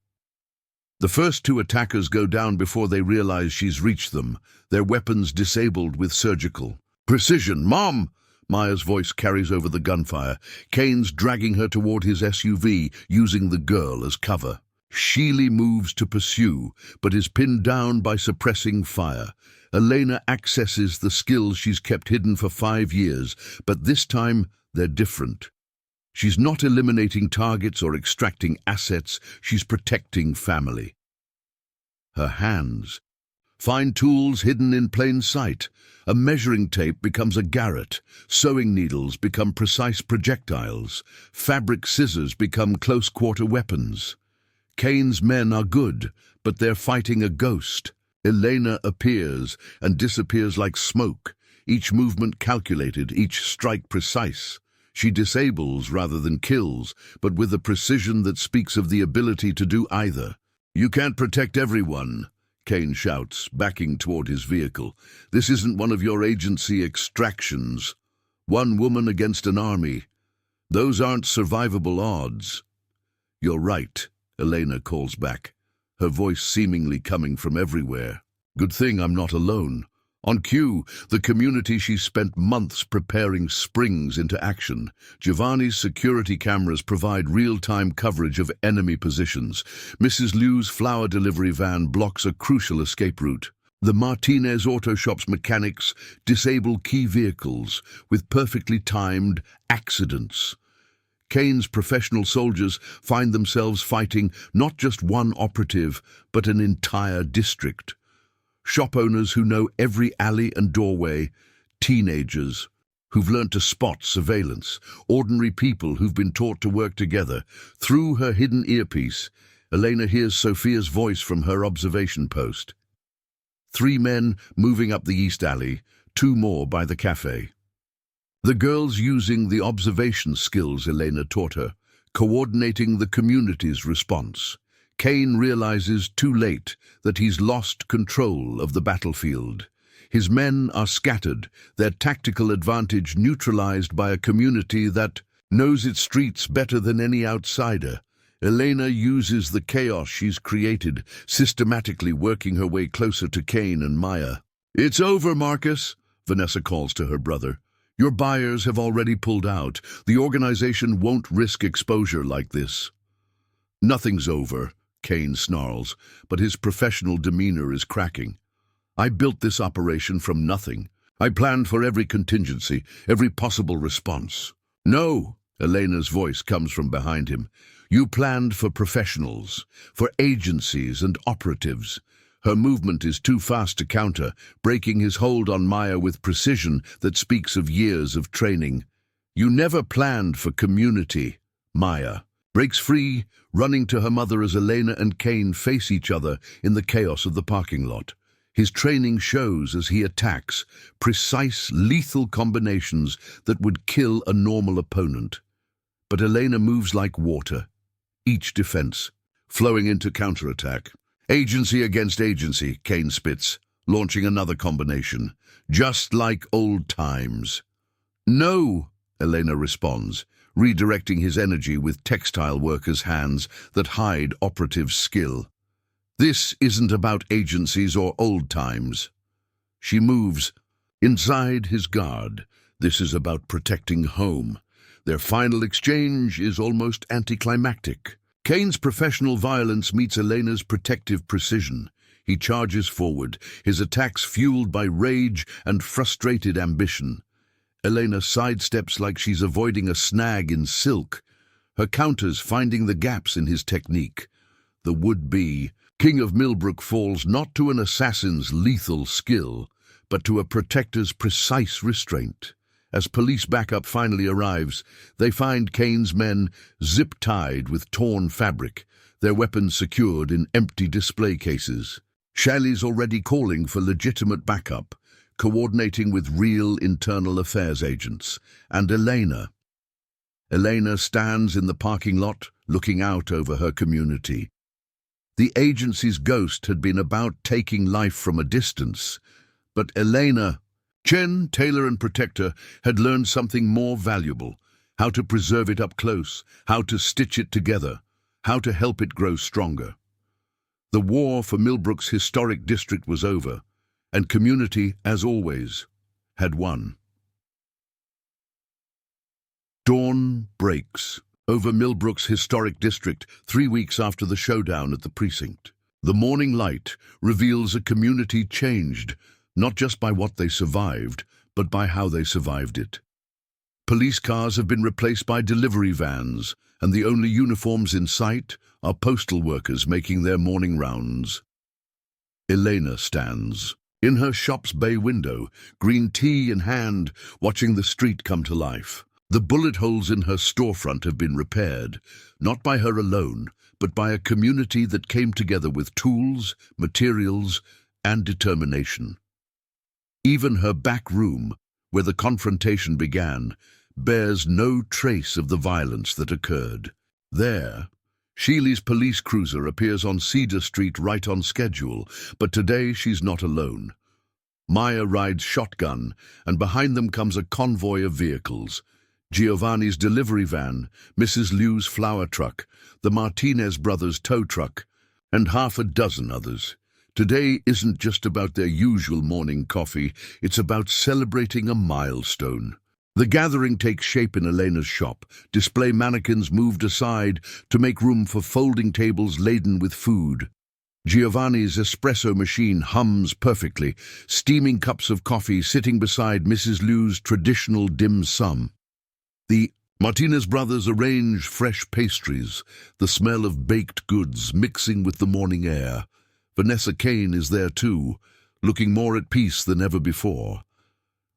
Speaker 1: The first two attackers go down before they realize she's reached them, their weapons disabled with surgical precision. "Mom!" Maya's voice carries over the gunfire. Kane's dragging her toward his SUV, using the girl as cover. Sheely moves to pursue, but is pinned down by suppressing fire. Elena accesses the skills she's kept hidden for 5 years, but this time they're different. She's not eliminating targets or extracting assets, she's protecting family. Her hands find tools hidden in plain sight. A measuring tape becomes a garrote, sewing needles become precise projectiles, fabric scissors become close-quarter weapons. Kane's men are good, but they're fighting a ghost. Elena appears and disappears like smoke, each movement calculated, each strike precise. She disables rather than kills, but with a precision that speaks of the ability to do either. "You can't protect everyone," Kane shouts, backing toward his vehicle. "This isn't one of your agency extractions. One woman against an army. Those aren't survivable odds." "You're right," Elena calls back, her voice seemingly coming from everywhere. "Good thing I'm not alone." On cue, the community she spent months preparing springs into action. Giovanni's security cameras provide real-time coverage of enemy positions. Mrs. Liu's flower delivery van blocks a crucial escape route. The Martinez Auto Shop's mechanics disable key vehicles with perfectly timed accidents. Kane's professional soldiers find themselves fighting not just one operative, but an entire district. Shop owners who know every alley and doorway, teenagers who've learned to spot surveillance, ordinary people who've been taught to work together. Through her hidden earpiece, Elena hears Sophia's voice from her observation post. 3 men moving up the east alley, 2 more by the cafe. The girl's using the observation skills Elena taught her, coordinating the community's response. Kane realizes too late that he's lost control of the battlefield. His men are scattered, their tactical advantage neutralized by a community that knows its streets better than any outsider. Elena uses the chaos she's created, systematically working her way closer to Kane and Maya. "It's over, Marcus," Vanessa calls to her brother. "Your buyers have already pulled out. The organization won't risk exposure like this." "Nothing's over," Kane snarls, but his professional demeanor is cracking. I built this operation from nothing. I planned for every contingency, every possible response. No, Elena's voice comes from behind him. You planned for professionals, for agencies and operatives. Her movement is too fast to counter, breaking his hold on Maya with precision that speaks of years of training. You never planned for community. Maya breaks free, running to her mother as Elena and Kane face each other in the chaos of the parking lot. His training shows as he attacks precise, lethal combinations that would kill a normal opponent. But Elena moves like water, each defense flowing into counterattack. Agency against agency, Kane spits, launching another combination. Just like old times. No, Elena responds, redirecting his energy with textile workers' hands that hide operative skill. This isn't about agencies or old times. She moves inside his guard. This is about protecting home. Their final exchange is almost anticlimactic. Kane's professional violence meets Elena's protective precision. He charges forward, his attacks fueled by rage and frustrated ambition. Elena sidesteps like she's avoiding a snag in silk, her counters finding the gaps in his technique. The would-be King of Millbrook falls not to an assassin's lethal skill, but to a protector's precise restraint. As police backup finally arrives, they find Kane's men zip-tied with torn fabric, their weapons secured in empty display cases. Shelley's already calling for legitimate backup, coordinating with real internal affairs agents, and Elena. Elena stands in the parking lot, looking out over her community. The agency's ghost had been about taking life from a distance, but Elena Chen, tailor and protector, had learned something more valuable: how to preserve it up close, how to stitch it together, how to help it grow stronger. The war for Millbrook's historic district was over, and community, as always, had won. Dawn breaks over Millbrook's historic district 3 weeks after the showdown at the precinct. The morning light reveals a community changed, not just by what they survived, but by how they survived it. Police cars have been replaced by delivery vans, and the only uniforms in sight are postal workers making their morning rounds. Elena stands in her shop's bay window, green tea in hand, watching the street come to life. The bullet holes in her storefront have been repaired, not by her alone, but by a community that came together with tools, materials, and determination. Even her back room, where the confrontation began, bears no trace of the violence that occurred. There, Sheely's police cruiser appears on Cedar Street right on schedule, but today she's not alone. Maya rides shotgun, and behind them comes a convoy of vehicles. Giovanni's delivery van, Mrs. Liu's flour truck, the Martinez brothers' tow truck, and half a dozen others. Today isn't just about their usual morning coffee, it's about celebrating a milestone. The gathering takes shape in Elena's shop, display mannequins moved aside to make room for folding tables laden with food. Giovanni's espresso machine hums perfectly, steaming cups of coffee sitting beside Mrs. Liu's traditional dim sum. The Martinez brothers arrange fresh pastries, the smell of baked goods mixing with the morning air. Vanessa Kane is there too, looking more at peace than ever before.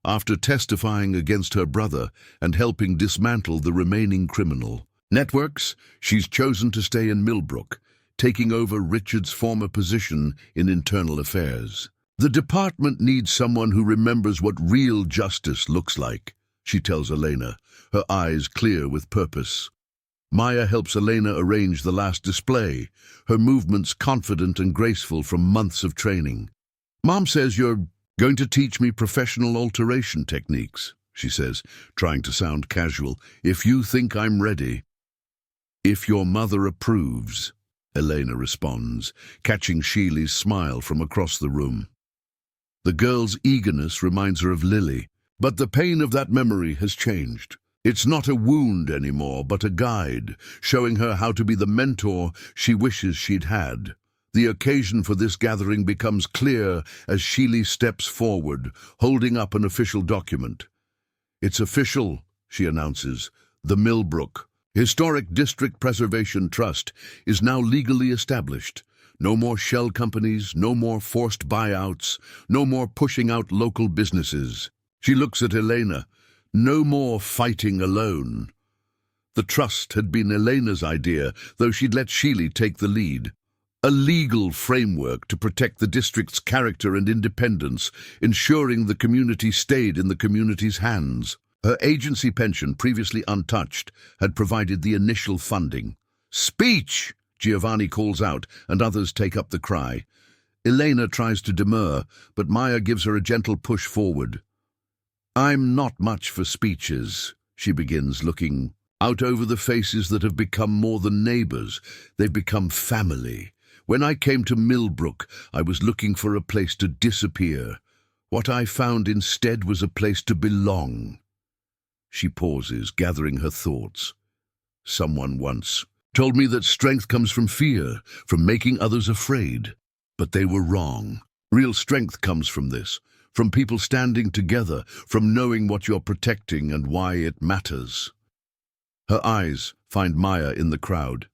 Speaker 1: After testifying against her brother and helping dismantle the remaining criminal networks, she's chosen to stay in Millbrook, taking over Richard's former position in internal affairs. The department needs someone who remembers what real justice looks like, she tells Elena, her eyes clear with purpose. Maya helps Elena arrange the last display, her movements confident and graceful from months of training. Mom says you're going to teach me professional alteration techniques, she says, trying to sound casual, if you think I'm ready. If your mother approves, Elena responds, catching Sheely's smile from across the room. The girl's eagerness reminds her of Lily, but the pain of that memory has changed. It's not a wound anymore, but a guide, showing her how to be the mentor she wishes she'd had. The occasion for this gathering becomes clear as Sheely steps forward, holding up an official document. "It's official," she announces. "The Millbrook Historic District Preservation Trust is now legally established. No more shell companies, no more forced buyouts, no more pushing out local businesses." She looks at Elena. No more fighting alone. The trust had been Elena's idea, though she'd let Sheely take the lead. A legal framework to protect the district's character and independence, ensuring the community stayed in the community's hands. Her agency pension, previously untouched, had provided the initial funding. "Speech!" Giovanni calls out, and others take up the cry. Elena tries to demur, but Maya gives her a gentle push forward. "I'm not much for speeches," she begins, looking out over the faces that have become more than neighbors. They've become family. "When I came to Millbrook, I was looking for a place to disappear. What I found instead was a place to belong." She pauses, gathering her thoughts. "Someone once told me that strength comes from fear, from making others afraid. But they were wrong. Real strength comes from this, from people standing together, from knowing what you're protecting and why it matters." Her eyes find Maya in the crowd.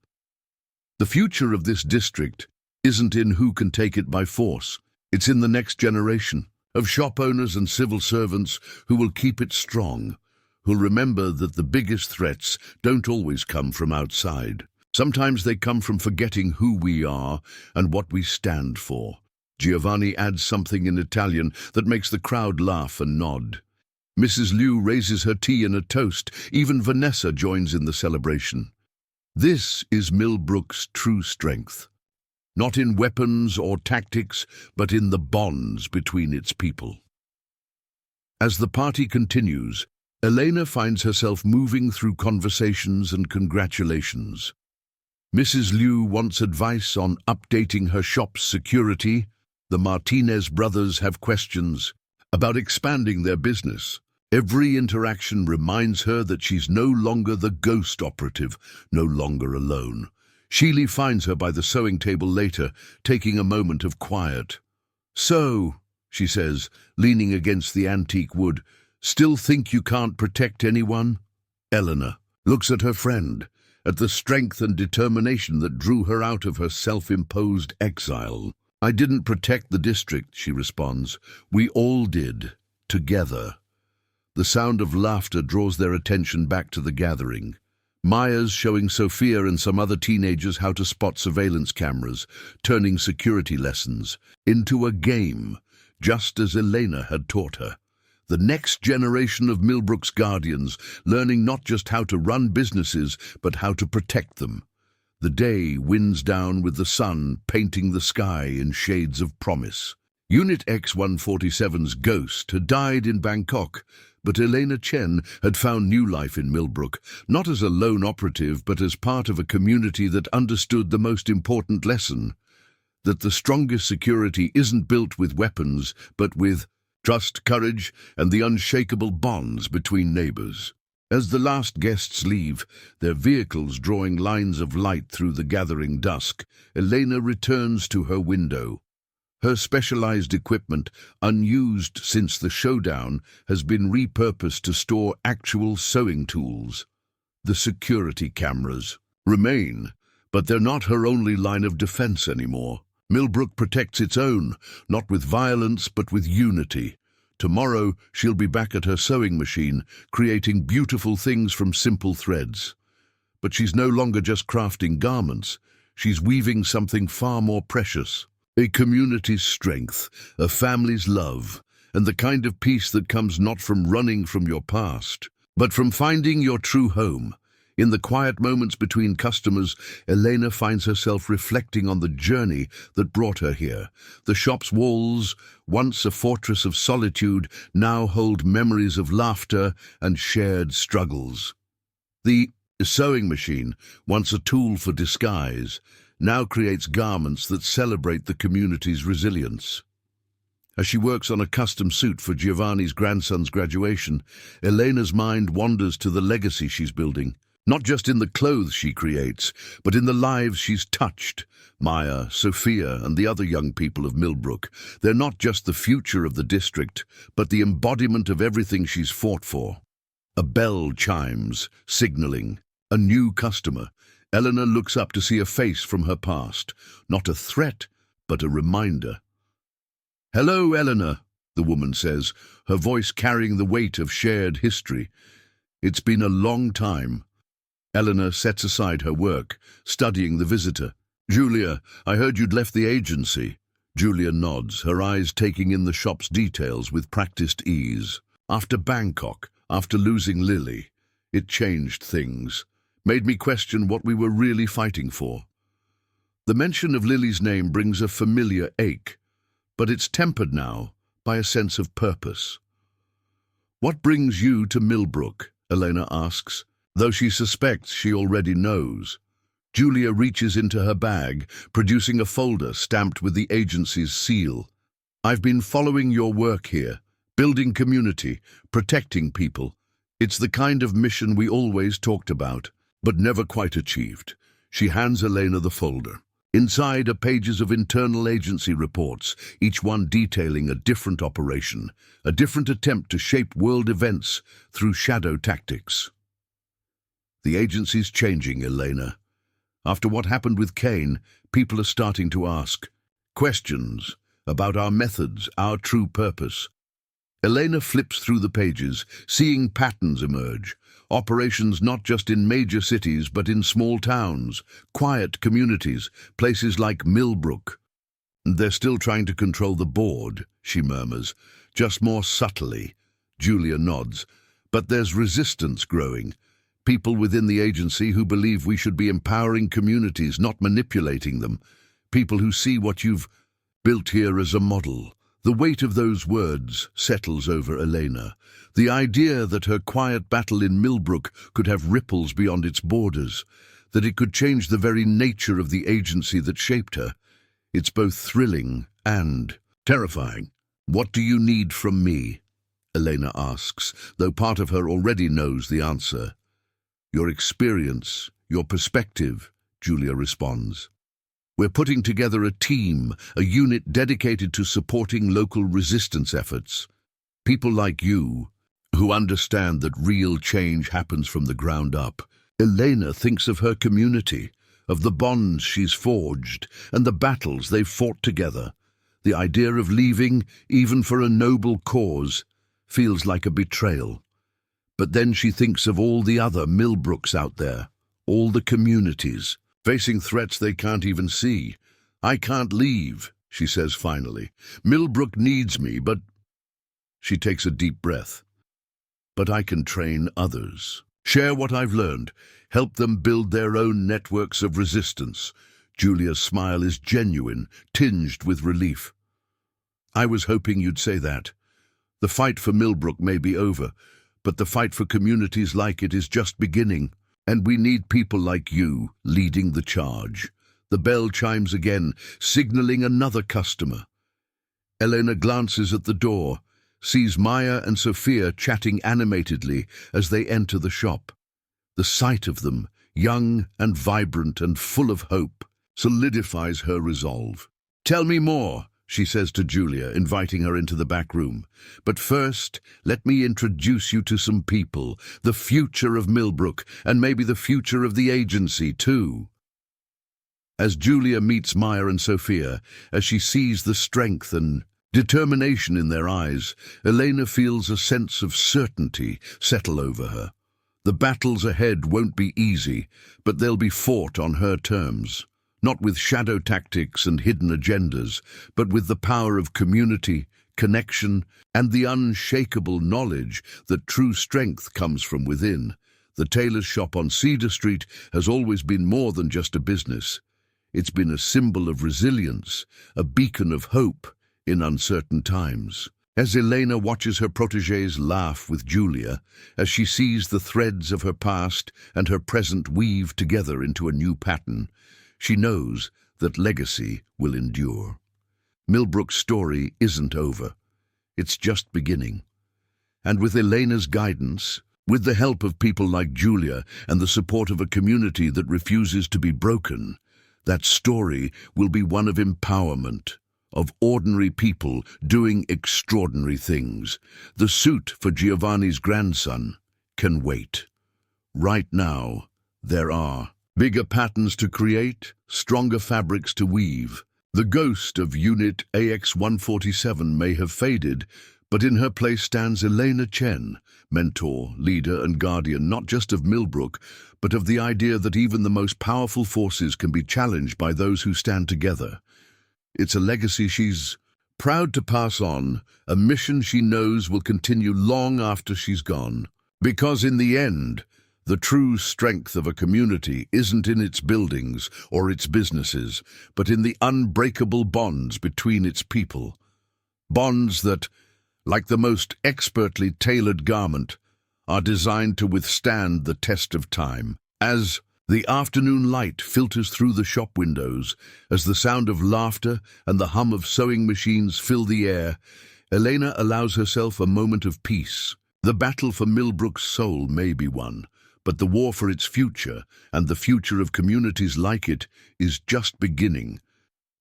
Speaker 1: The future of this district isn't in who can take it by force. It's in the next generation of shop owners and civil servants who will keep it strong, who'll remember that the biggest threats don't always come from outside. Sometimes they come from forgetting who we are and what we stand for. Giovanni adds something in Italian that makes the crowd laugh and nod. Mrs. Liu raises her tea in a toast. Even Vanessa joins in the celebration. This is Millbrook's true strength. Not in weapons or tactics, but in the bonds between its people. As the party continues, Elena finds herself moving through conversations and congratulations. Mrs. Liu wants advice on updating her shop's security. The Martinez brothers have questions about expanding their business. Every interaction reminds her that she's no longer the ghost operative, no longer alone. Sheely finds her by the sewing table later, taking a moment of quiet. "So," she says, leaning against the antique wood, "still think you can't protect anyone?" Elena looks at her friend, at the strength and determination that drew her out of her self-imposed exile. "I didn't protect the district," she responds. "We all did, together." The sound of laughter draws their attention back to the gathering. Maya's showing Sophia and some other teenagers how to spot surveillance cameras, turning security lessons into a game, just as Elena had taught her. The next generation of Millbrook's guardians, learning not just how to run businesses, but how to protect them. The day winds down with the sun painting the sky in shades of promise. Unit X-147's ghost had died in Bangkok, but Elena Chen had found new life in Millbrook, not as a lone operative, but as part of a community that understood the most important lesson, that the strongest security isn't built with weapons, but with trust, courage, and the unshakable bonds between neighbors. As the last guests leave, their vehicles drawing lines of light through the gathering dusk, Elena returns to her window. Her specialized equipment, unused since the showdown, has been repurposed to store actual sewing tools. The security cameras remain, but they're not her only line of defense anymore. Millbrook protects its own, not with violence but with unity. Tomorrow she'll be back at her sewing machine, creating beautiful things from simple threads. But she's no longer just crafting garments. She's weaving something far more precious. A community's strength, a family's love, and the kind of peace that comes not from running from your past, but from finding your true home. In the quiet moments between customers, Elena finds herself reflecting on the journey that brought her here. The shop's walls, once a fortress of solitude, now hold memories of laughter and shared struggles. The sewing machine, once a tool for disguise, now creates garments that celebrate the community's resilience. As she works on a custom suit for Giovanni's grandson's graduation, Elena's mind wanders to the legacy she's building, not just in the clothes she creates, but in the lives she's touched. Maya, Sophia, and the other young people of Millbrook, they're not just the future of the district, but the embodiment of everything she's fought for. A bell chimes, signaling a new customer. Elena looks up to see a face from her past, not a threat, but a reminder. "Hello, Elena," the woman says, her voice carrying the weight of shared history. "It's been a long time." Elena sets aside her work, studying the visitor. "Julia, I heard you'd left the agency." Julia nods, her eyes taking in the shop's details with practiced ease. "After Bangkok, after losing Lily, it changed things, made me question what we were really fighting for." The mention of Lily's name brings a familiar ache, but it's tempered now by a sense of purpose. "What brings you to Millbrook?" Elena asks, though she suspects she already knows. Julia reaches into her bag, producing a folder stamped with the agency's seal. "I've been following your work here, building community, protecting people. It's the kind of mission we always talked about, but never quite achieved." She hands Elena the folder. Inside are pages of internal agency reports, each one detailing a different operation, a different attempt to shape world events through shadow tactics. The agency's changing, Elena. After what happened with Kane, people are starting to ask questions about our methods, our true purpose. Elena flips through the pages, seeing patterns emerge. Operations not just in major cities, but in small towns, quiet communities, places like Millbrook. "They're still trying to control the board," she murmurs, "just more subtly." Julia nods. "But there's resistance growing. People within the agency who believe we should be empowering communities, not manipulating them. People who see what you've built here as a model." The weight of those words settles over Elena. The idea that her quiet battle in Millbrook could have ripples beyond its borders, that it could change the very nature of the agency that shaped her. It's both thrilling and terrifying. "What do you need from me?" Elena asks, though part of her already knows the answer. "Your experience, your perspective," Julia responds. "We're putting together a team, a unit dedicated to supporting local resistance efforts. People like you, who understand that real change happens from the ground up." Elena thinks of her community, of the bonds she's forged, and the battles they've fought together. The idea of leaving, even for a noble cause, feels like a betrayal. But then she thinks of all the other Millbrooks out there, all the communities, facing threats they can't even see. "I can't leave," she says finally. "Millbrook needs me, but—" She takes a deep breath. "But I can train others, share what I've learned, help them build their own networks of resistance." Julia's smile is genuine, tinged with relief. "I was hoping you'd say that. The fight for Millbrook may be over, but the fight for communities like it is just beginning. And we need people like you leading the charge." The bell chimes again, signaling another customer. Elena glances at the door, sees Maya and Sophia chatting animatedly as they enter the shop. The sight of them, young and vibrant and full of hope, solidifies her resolve. "Tell me more," she says to Julia, inviting her into the back room. "But first, let me introduce you to some people, the future of Millbrook, and maybe the future of the agency too." As Julia meets Maya and Sophia, as she sees the strength and determination in their eyes, Elena feels a sense of certainty settle over her. The battles ahead won't be easy, but they'll be fought on her terms. Not with shadow tactics and hidden agendas, but with the power of community, connection, and the unshakable knowledge that true strength comes from within. The tailor's shop on Cedar Street has always been more than just a business. It's been a symbol of resilience, a beacon of hope in uncertain times. As Elena watches her protégés laugh with Julia, as she sees the threads of her past and her present weave together into a new pattern, she knows that legacy will endure. Millbrook's story isn't over. It's just beginning. And with Elena's guidance, with the help of people like Julia and the support of a community that refuses to be broken, that story will be one of empowerment, of ordinary people doing extraordinary things. The suit for Giovanni's grandson can wait. Right now, there are bigger patterns to create, stronger fabrics to weave. The ghost of Unit AX-147 may have faded, but in her place stands Elena Chen, mentor, leader and guardian not just of Millbrook, but of the idea that even the most powerful forces can be challenged by those who stand together. It's a legacy she's proud to pass on, a mission she knows will continue long after she's gone. Because in the end, the true strength of a community isn't in its buildings or its businesses, but in the unbreakable bonds between its people. Bonds that, like the most expertly tailored garment, are designed to withstand the test of time. As the afternoon light filters through the shop windows, as the sound of laughter and the hum of sewing machines fill the air, Elena allows herself a moment of peace. The battle for Millbrook's soul may be won, but the war for its future and the future of communities like it is just beginning,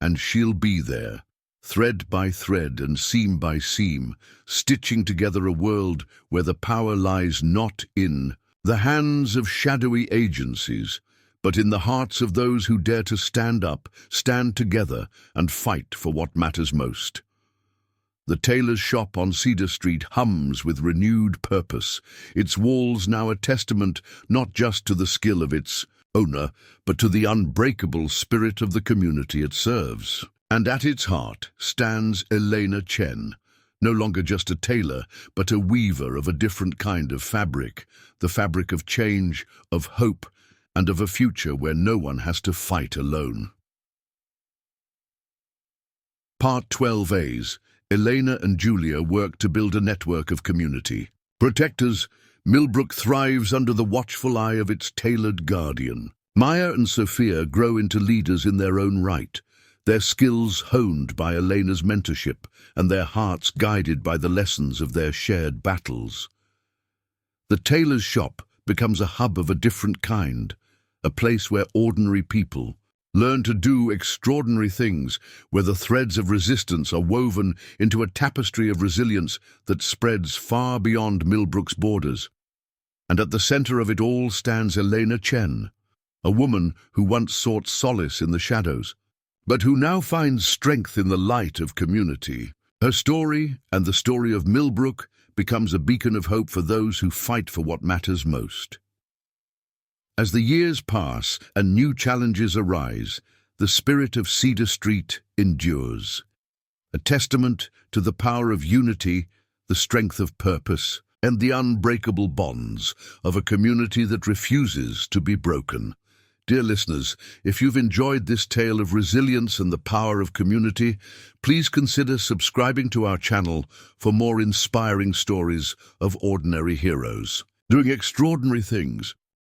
Speaker 1: and she'll be there, thread by thread and seam by seam, stitching together a world where the power lies not in the hands of shadowy agencies, but in the hearts of those who dare to stand up, stand together, and fight for what matters most. The tailor's shop on Cedar Street hums with renewed purpose, its walls now a testament not just to the skill of its owner, but to the unbreakable spirit of the community it serves. And at its heart stands Elena Chen, no longer just a tailor, but a weaver of a different kind of fabric, the fabric of change, of hope, and of a future where no one has to fight alone. Part 12A's Elena and Julia work to build a network of community. Protectors, Millbrook thrives under the watchful eye of its tailored guardian. Maya and Sophia grow into leaders in their own right, their skills honed by Elena's mentorship and their hearts guided by the lessons of their shared battles. The tailor's shop becomes a hub of a different kind, a place where ordinary people learn to do extraordinary things, where the threads of resistance are woven into a tapestry of resilience that spreads far beyond Millbrook's borders. And at the center of it all stands Elena Chen, a woman who once sought solace in the shadows, but who now finds strength in the light of community. Her story, and the story of Millbrook, becomes a beacon of hope for those who fight for what matters most. As the years pass and new challenges arise, the spirit of Cedar Street endures, a testament to the power of unity, the strength of purpose, and the unbreakable bonds of a community that refuses to be broken. Dear listeners, if you've enjoyed this tale of resilience and the power of community, please consider subscribing to our channel for more inspiring stories of ordinary heroes doing extraordinary things.